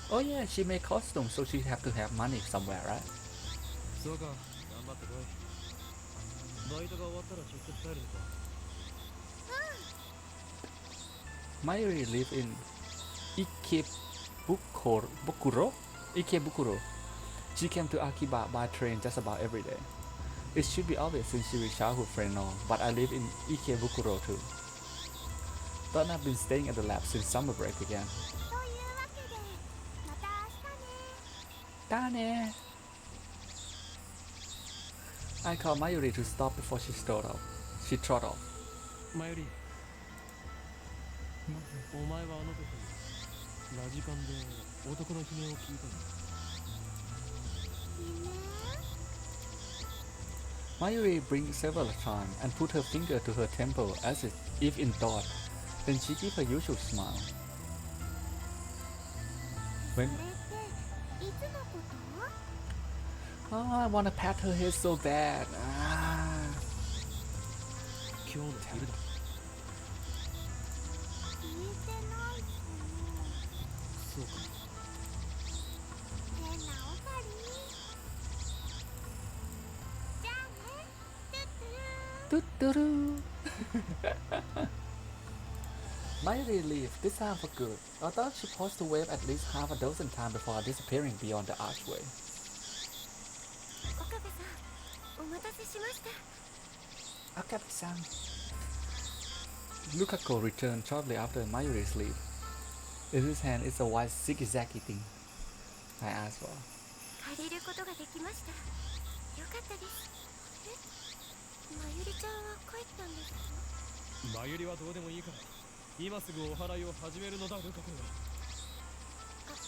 Oh yeah, she make costumes, so she have to have money somewhere, right? そうか、頑張ってこい。バイトが終わったら直接帰るのか。 Mayuri live in Ikebukuro. She came to Akiba by train just about every day. It should be obvious since she was childhood friend and all, but I live in Ikebukuro too. But I've been staying at the lab since summer break began. というわけでまた明日ね。 Dane! I called Mayuri to stop before she strode off. She trot off. 前よりお前はあの時ラジカンで男の悲鳴を聞いたの。 Mayuri blinked several times and put her finger to her temple as if in thought. Then she gave her usual smile. そ When れっていつのこと？ oh, I wanna pat her head so bad. Ah. 今日の昼だ。聞いてないかそうか。な。変なオカリ。じゃあね。トゥットゥルー。 Doo-doo-doo. Mayuri leave, this time for good. Although she paused to wave at least half a dozen times before disappearing beyond the archway. 岡部さん、お待たせしました。 Akabe-san. Lukako returned shortly after Mayuri's leave. In his hand is a white zigzaggy thing I asked for. 借りることができました。よかったです。え、まゆりちゃんは帰ったんですか？前よりはどうでもいいから。今すぐお祓いを始めるのだ、ルカ君は。は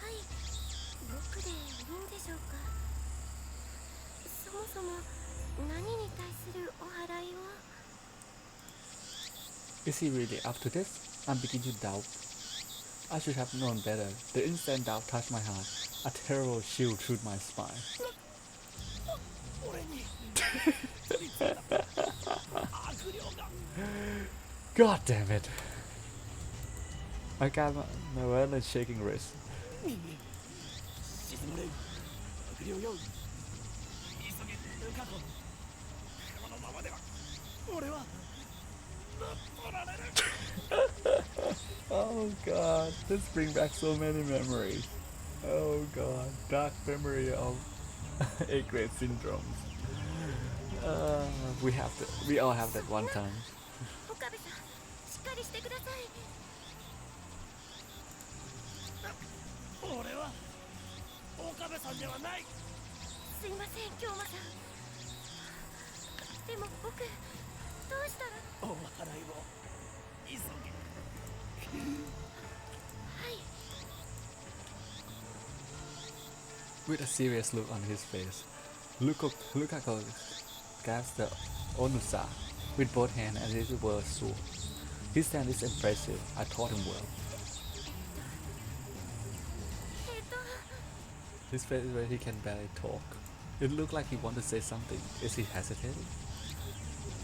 い。僕でいいんでしょうか？そもそも何に対するお祓いを？ Is he really up to this? I'm beginning to doubt. I should have known better. The instant doubt touched my heart. A terrible chill through my spine. God damn it. I got my well and shaking wrist. 沈まれ。悪霊よ。急げ、ルカ君。このままでは俺は取られる。 Oh god, this brings back so many memories. Oh god, dark memory of 8th grade syndromes. We all have that one time. 岡部さん、しっかりしてください。俺は岡部さんではない。すいません、京馬さん。でも僕、どうしたら？お祓いを急げ。はい。 With a serious look on his face, Lukako grabs the Onusa with both hands and it was sword. His stand is impressive. I taught him well. His face is where he can barely talk. It looked like he wanted to say something. Is he hesitating?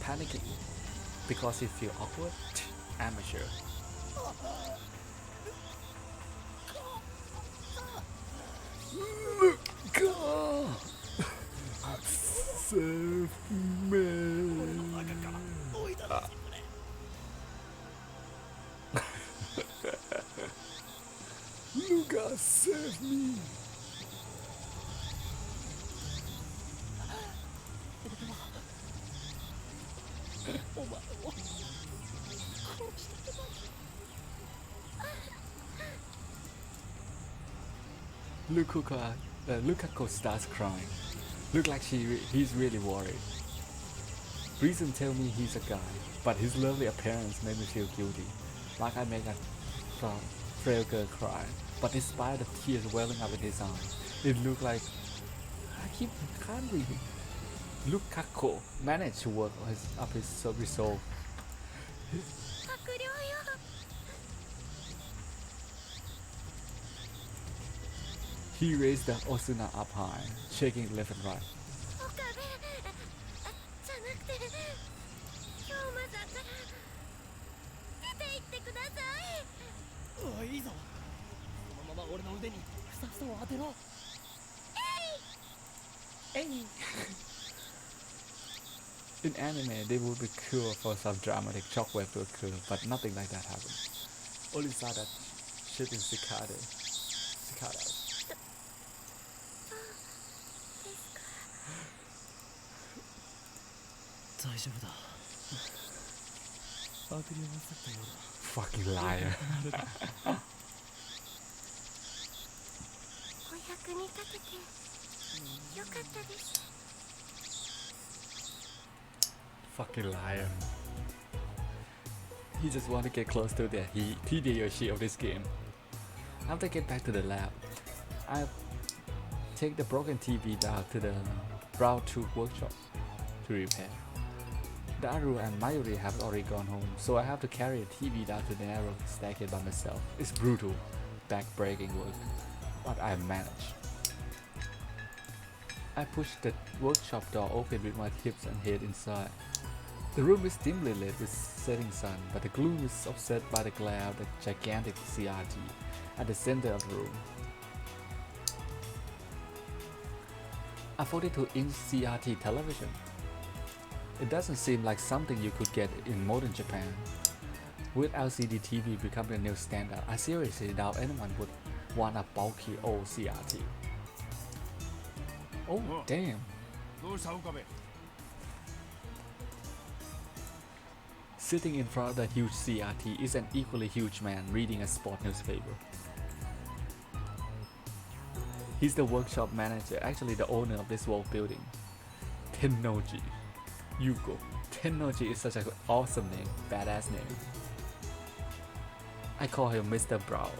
Panicking? because he feel awkward. Amateur. God. Save me. Luca, save me. Lukaku starts crying. Look like he's really worried. Reason tell me he's a guy, but his lovely appearance made me feel guilty, like I make a frail girl cry. But despite the tears welling up in his eyes, it looked like can't read. Lukaku managed to work up his resolve. He raised the Osuna up high, shaking left and right. じゃなくて今日まさから出て行ってください。おいいぞ、そのまま俺の腕にふさふさを当てろ。In anime, they would be cool for some dramatic shockwave to occur, but nothing like that happened. Only saw that shit in cicadas. 大丈夫だ。当てに合わせたようだ。Fucking liar. お役に立ててよかったです。 Fucking liar. He just want to get close to the Hideyoshi of this game. After I get back to the lab, I take the broken TV down to the Brown 2 workshop to repair. Daru and Mayuri have already gone home, so I have to carry a TV down to the narrow staircase by myself. It's brutal, back-breaking work, but I manage. I push the workshop door open with my hips and head inside. The room is dimly lit with setting sun, but the gloom is offset by the glare of the gigantic CRT at the center of the room. A 42-inch CRT television. It doesn't seem like something you could get in modern Japan. With LCD TV becoming a new standard, I seriously doubt anyone would want a bulky old CRT. Oh, damn. Sitting in front of the huge CRT is an equally huge man reading a sport newspaper. He's the workshop manager, actually the owner of this whole building. Tennoji. Yugo. Tennoji is such an awesome name, badass name. I call him Mr. Brown.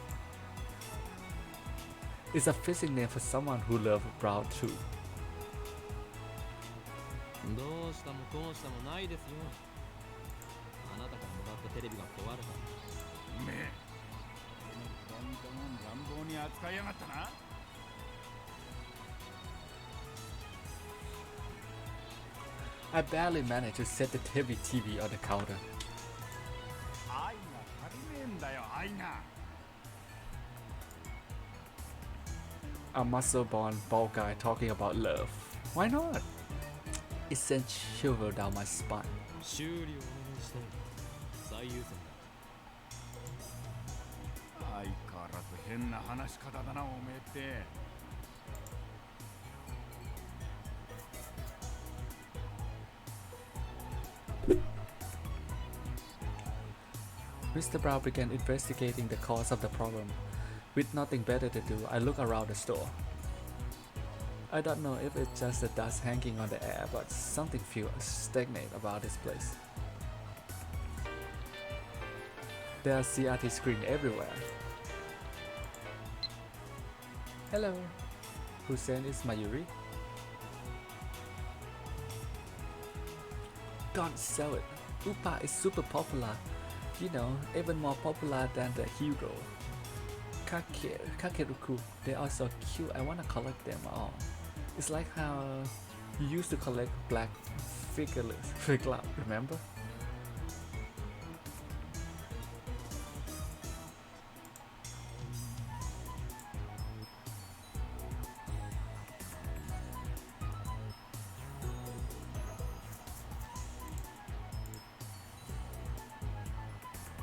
It's a fitting name for someone who loves Brown too. どうしたもこうしたもないですよ。あなたからもらったテレビが壊れた。めえ、どんどん乱暴に扱いやがったな。I barely managed to set the heavy TV on the counter. 愛が足りねえんだよ、愛が。A muscle-bound bald guy talking about love. Why not? It sent shiver down my spine. 修理をお願いしたい。最優先だ。相変わらず変な話し方だな、おめえって。Mr. Brown began investigating the cause of the problem. With nothing better to do, I look around the store. I don't know if it's just the dust hanging on the air, but something feels stagnant about this place. There are CRT screens everywhere. Hello. Who sent is Mayuri? Don't sell it. Upa is super popular. You know, even more popular than the hero. Kakeruku, they're also cute. I wanna collect them all. It's like how you used to collect black figure, remember?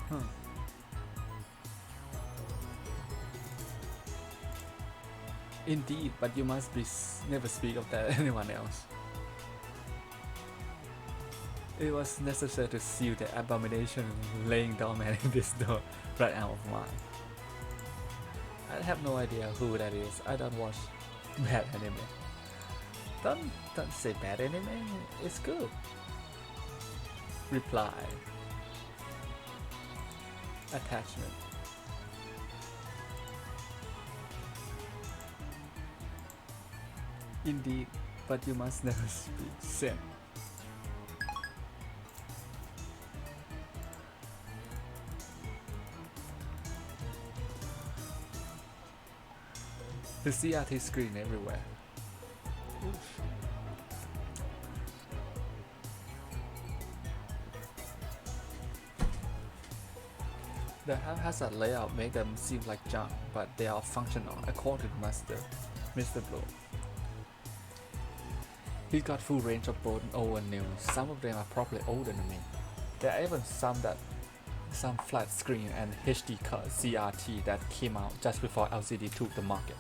Huh. Indeed, but you must never speak of that to anyone else. It was necessary to seal the abomination laying dormant in this door right out of mind. I have no idea who that is. I don't watch bad anime. Don't say bad anime. It's good. Reply. Attachment. Indeed, but you must never speak. Send. The CRT screen everywhere. Oof. The haphazard layout make them seem like junk, but they are functional according to Mr. Blow. He's got full range of both old and new. Some of them are probably older than me. There are even some flat screen and HD CRT that came out just before LCD took the market.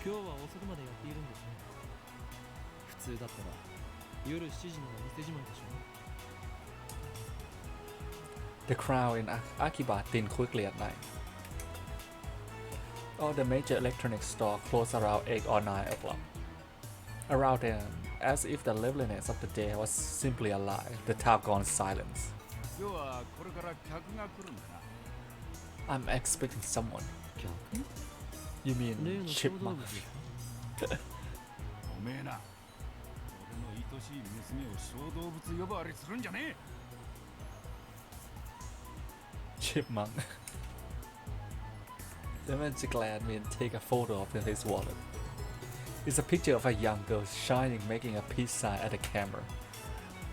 今日は遅くまでやっているんですね。普通だったら夜7時には店じまいでしょ。The crowd in Akiba thinned quickly at night. All the major electronics stores closed around 8 or 9 o'clock. Around them, as if the liveliness of the day was simply a lie, the town gone silence. 今日はこれから客が来るんだな。I'm expecting someone. 客？ You mean 例の小動 chipmunk? 物ですか？おめえな。俺の愛しい娘を小動物呼ばわりするんじゃねえ。 Chipmunk. The man glared at me and take a photo of his wallet. It's a picture of a young girl shining, making a peace sign at the camera.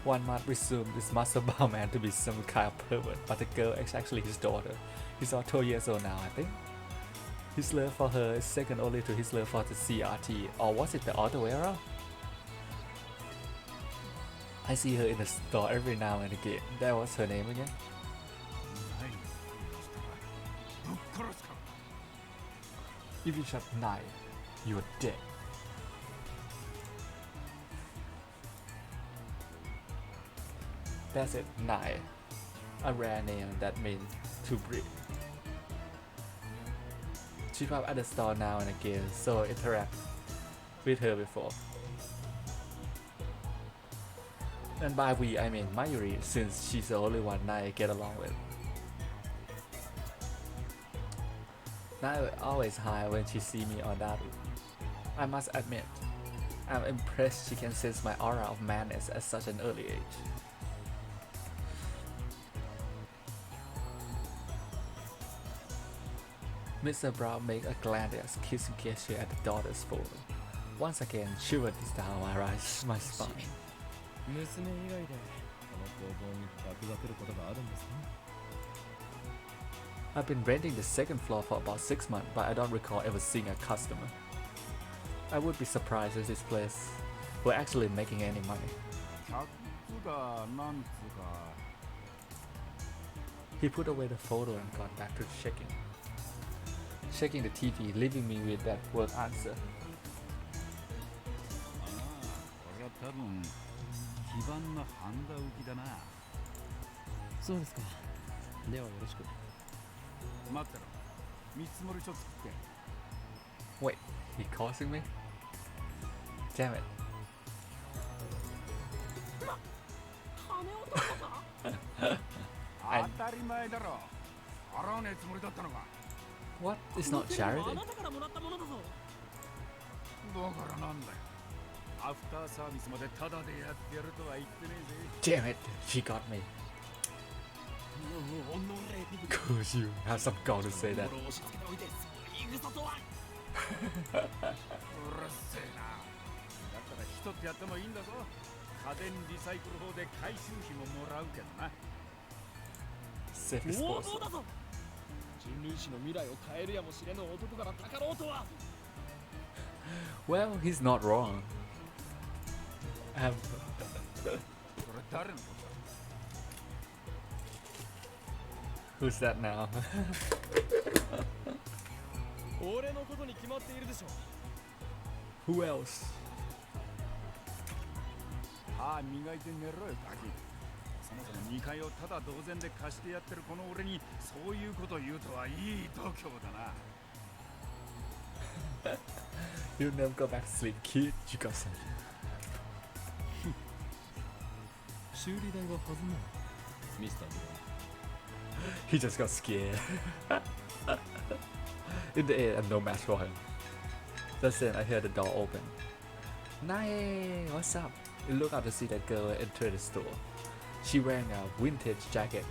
One might presume this muscle-bound man to be some kind of pervert, but the girl is actually his daughter. He's all 12 years old now, I think. His love for her is second only to his love for the CRT, or was it the other way around? I see her in the store every now and again. That was her name again? If you shot 9, you are dead. That's it, 9. A rare name that means to breed. She popped at the store now and again, so interact with her before. And by we, I mean Mayuri, since she's the only one I get along with. Now always high when she see me on that. I must admit, I'm impressed she can sense my aura of madness at such an early age. Mr. Brown made a glance kissing gesture at the daughter's photo. Once again, shivered down my spine. 娘以外でこの工房に客が来ることがあるんですか？ I've been renting the second floor for about 6 months, but I don't recall ever seeing a customer. I would be surprised if this place were actually making any money. 客がなんつうか。 He put away the photo and got back to checking the TV, leaving me with that word answer. ああ、これは多分基盤のハンダ浮きだな。そうですか。ではよろしく。待ってろ。見積もり書作って。 Wait, he causing me? Damn it. 当たり前だろ。払わねえつもりだったのか。 What? It's not charity? あなたからもらったものだぞ。だからなんだよ。アフターサービスまでタダでやってやるとは言ってねえぜ。 Damn it, she got me. Course you have some gall to say that. うるせえな。だったら一つやってもいいんだぞ。家電リサイクル法で回収費ももらうけどな。 Safe as 妄 possible. 想だぞ。人類史の未来を変えるやもしれぬ男からたかろうとは。 Well, he's not wrong. それ誰のことだ。Who's that now? 俺のことに決まっているでしょ。 Who else? 歯磨いて寝ろよガキ。そもそも2階をただ同然で貸してやってるこの俺にそういうこと言うとはいい度胸だな。You never go back to sleep, kid. You got something. 修理代は弾むミスターブラウン。 He just got scared. In the end, I'm no match for him. Just then, I hear the door open. Nae, what's up? You look out to see that girl enter the store. She wearing a vintage jacket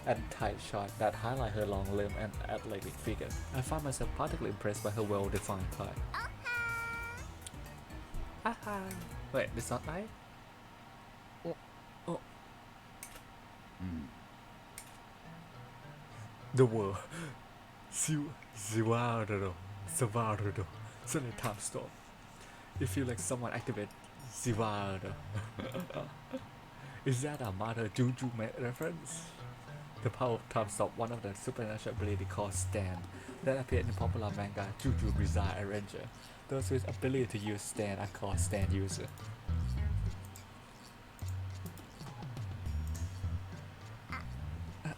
and tight short that highlight her long limb and athletic figure. I find myself particularly impressed by her well-defined thigh. Aha! Wait, it's not Nae? Oh. The word Zivardo. Suddenly time stop. It feels like someone activated Zivardo. Is that a Mother Juju reference? The power of time stop, one of the supernatural ability called Stan, that appeared in popular manga Juju Bizarre Arranger. Those with ability to use Stan are called Stan user. Are?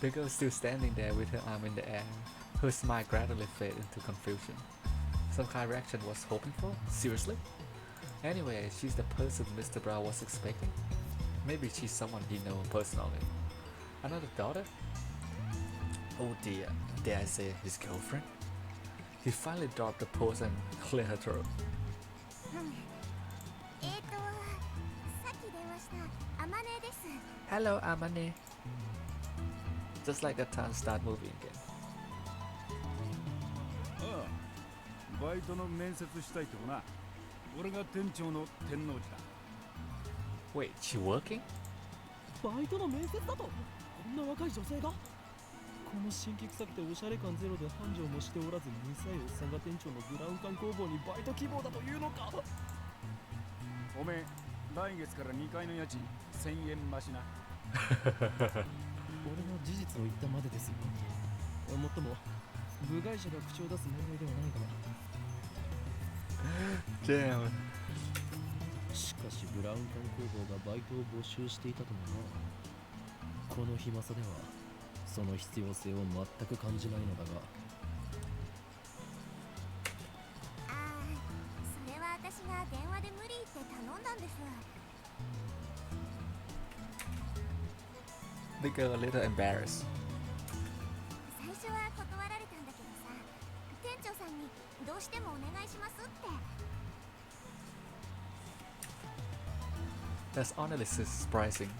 The girl still standing there with her arm in the air. Her smile gradually faded into confusion. Some kind of reaction was hoping for? Seriously? Anyway, she's the person Mr. Brown was expecting. Maybe she's someone he knows personally. Another daughter? Oh dear, dare I say his girlfriend? He finally dropped the pose and cleared her throat. Hello, Amane. Just like the time start moving again. ああ、バイトの面接したいとな。俺が店長の天王寺だ。Wait, she working? バイトの面接だとこんな若い女性がこの新規臭くておしゃれ感ゼロで繁盛もしておらずうるさいおっさんが店長のブラウン管工房にバイト希望だというのか。おめえ、来月から2階の家賃1000円増しな。俺の事実を言ったまでですよ。もっとも部外者が口を出す問題ではないかな。Damn. しかしブラウン管工房がバイトを募集していたともな。この暇さではその必要性を全く感じないのだが。ああ、それは私が電話で無理って頼んだんです。 The girl a little embarrassed. 最初は断られたんだけどさ、店長さんにどうしてもお願いしますって。 That's honestly surprising.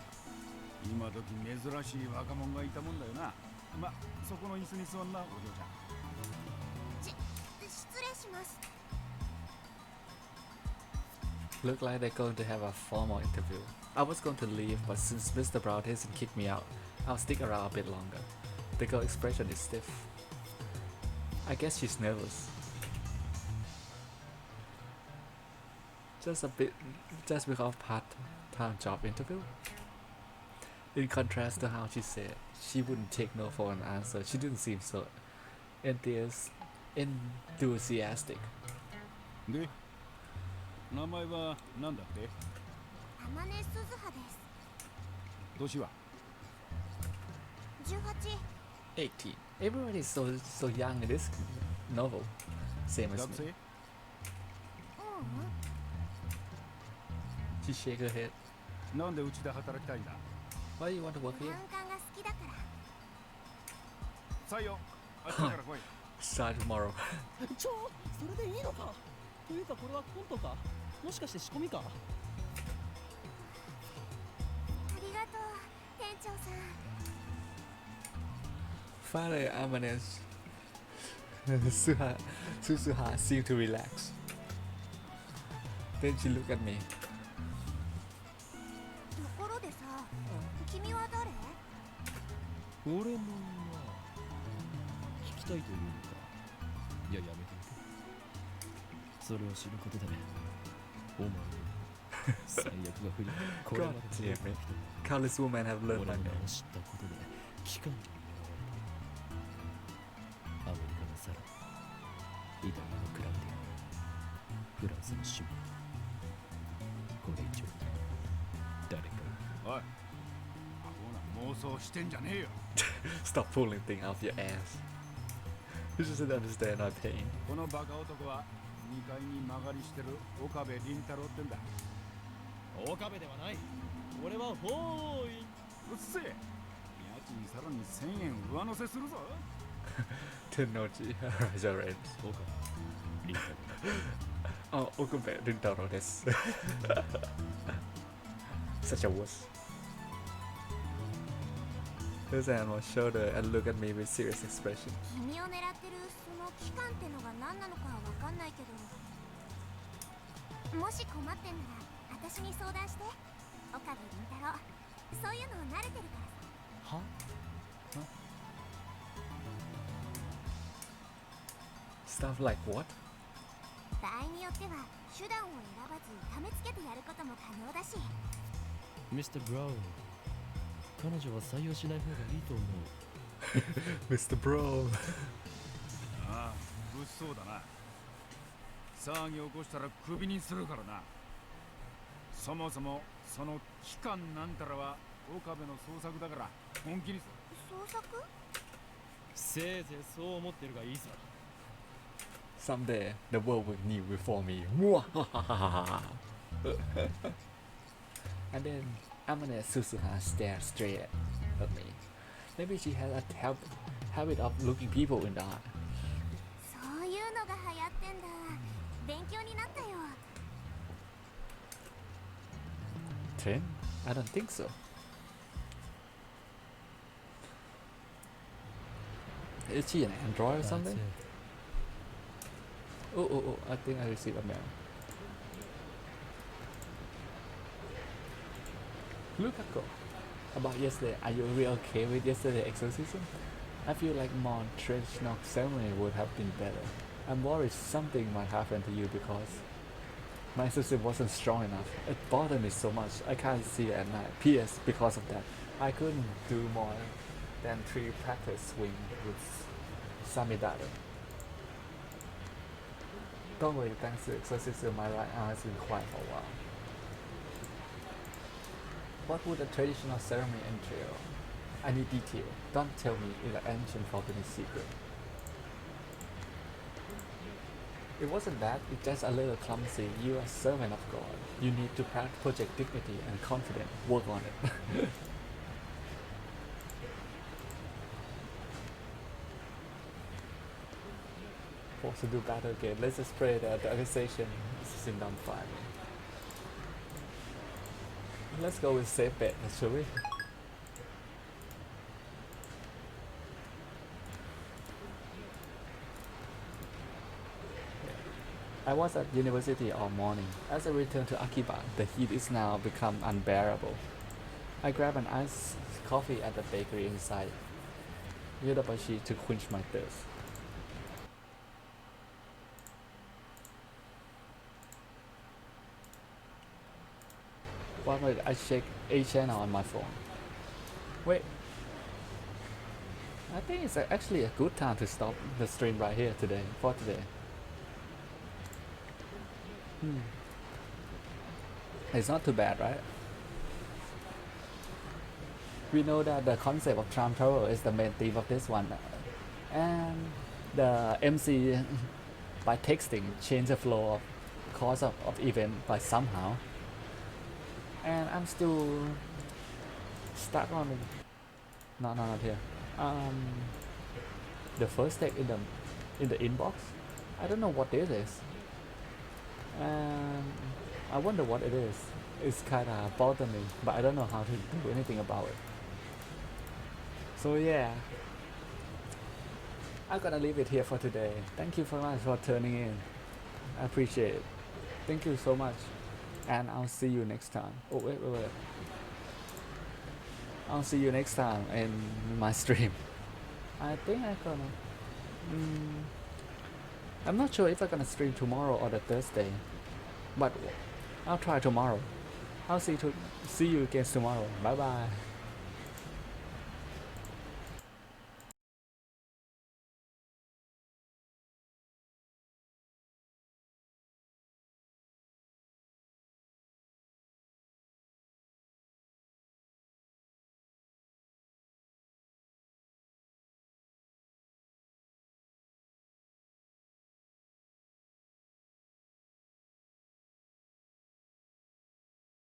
今時珍しい若者がいたもんだよな。ま、そこの椅子に座んな、お嬢ちゃん。失礼します。 Look like they're going to have a formal interview. I was going to leave, but since Mr. Brown hasn't kicked me out, I'll stick around a bit longer. The girl's expression is stiff. I guess she's nervous. Just because part-time job interview. In contrast to how she said she wouldn't take no for an answer, she didn't seem so enthusiastic. で、名前は何だって？天音鈴葉です。年は18。 18. Everybody is so young in this novel. Same as 学 me. 生？ううん。 She shake her head. なんでうちで働きたいんだ？ Why do you want to work ブ here? ラウン管が好きだから。採用。明日から来い。Start tomorrow. それでいいのか。というかこれはコントか。もしかして仕込みか。ありがとう、店長さん。 Finally, Amane's Susuha seemed to relax. Then she looked at me. ところでさ、君は誰？俺の聞きたいというのか。いや、やめておけ。それを知ることでお前最悪が不利これま God で damn it. Countless women have 俺 learned の my 名 name. を知ったことで機関に狙われたアメリカのサライタリアのクラウディアフランスのシュミこれ以上誰かおいアホな妄想してんじゃねえよ Stop pulling things out of your ass. You just didn't understand my pain. このバカ男は2階に曲がりしてる岡部倫太郎ってんだ岡部ではない俺はホーイうっせえ家賃さらに1000円上乗せするぞ Tennoji Rajarens. 岡部リンタロ Oh, Okabe Rintaro desu. Such a wuss. His hand on shoulder and look at me with serious expression. 君を狙ってるその期間ってのが何なのかは分かんないけど、もし困ってんなら私に相談して。岡部倫太郎そういうの慣れてるからさ。は? Stuff like what? 場合によっては手段を選ばず試つけてやることも可能だし。ミスター・ブラウン彼女は採用しない方がいいと思う Mr. Bro. ああ物騒だな騒ぎ起こしたらクビにするからなそもそもその期間なんたらは岡部の創作だから本気に創作？せいぜいそう思ってるがいいさ Someday the world will kneel before me. And then I'm gonna Susuha stare straight at me. Maybe she has a habit of looking people in the eye. そういうのが流行ってんだ。勉強になったよ。 Trend? I don't think so. Is she an android or something? Oh, I think I received a mail. Lukako. About yesterday, are you really okay with yesterday's exorcism? I feel like more traditional ceremony would have been better. I'm worried something might happen to you because my exorcism wasn't strong enough. It bothered me so much, I can't see at night. P.S. Because of that, I couldn't do more than 3 practice swing with Samidare. Don't worry, thanks to exorcism, my right eye has been quiet for a while. What would a traditional ceremony entail? I need detail. Don't tell me it's an ancient forbidden secret. It wasn't that, it's just a little clumsy. You're a servant of God. You need to project dignity and confidence. Work on it. Forced to do better again. Let's just pray that the organization is in done fine. Let's go with safe bet, shall we? I was at university all morning. As I returned to Akiba, the heat is now become unbearable. I grabbed an iced coffee at the bakery inside Yodobashi to quench my thirst. One minute, I check a channel on my phone. Wait. I think it's actually a good time to stop the stream right here today, for today. It's not too bad, right? We know that the concept of time travel is the main theme of this one. And the MC, by texting, changed the flow of course of event by somehow. And I'm still stuck on not here. The first text in the inbox. I don't know what this is. And I wonder what it is. It's kinda bothering me, but I don't know how to do anything about it. So yeah, I'm gonna leave it here for today. Thank you so much for tuning in. I appreciate it. Thank you so much. And I'll see you next time. Oh, wait. I'll see you next time in my stream. I think I'm gonna... I'm not sure if I'm gonna stream tomorrow or the Thursday. But I'll try tomorrow. I'll see you again tomorrow. Bye bye.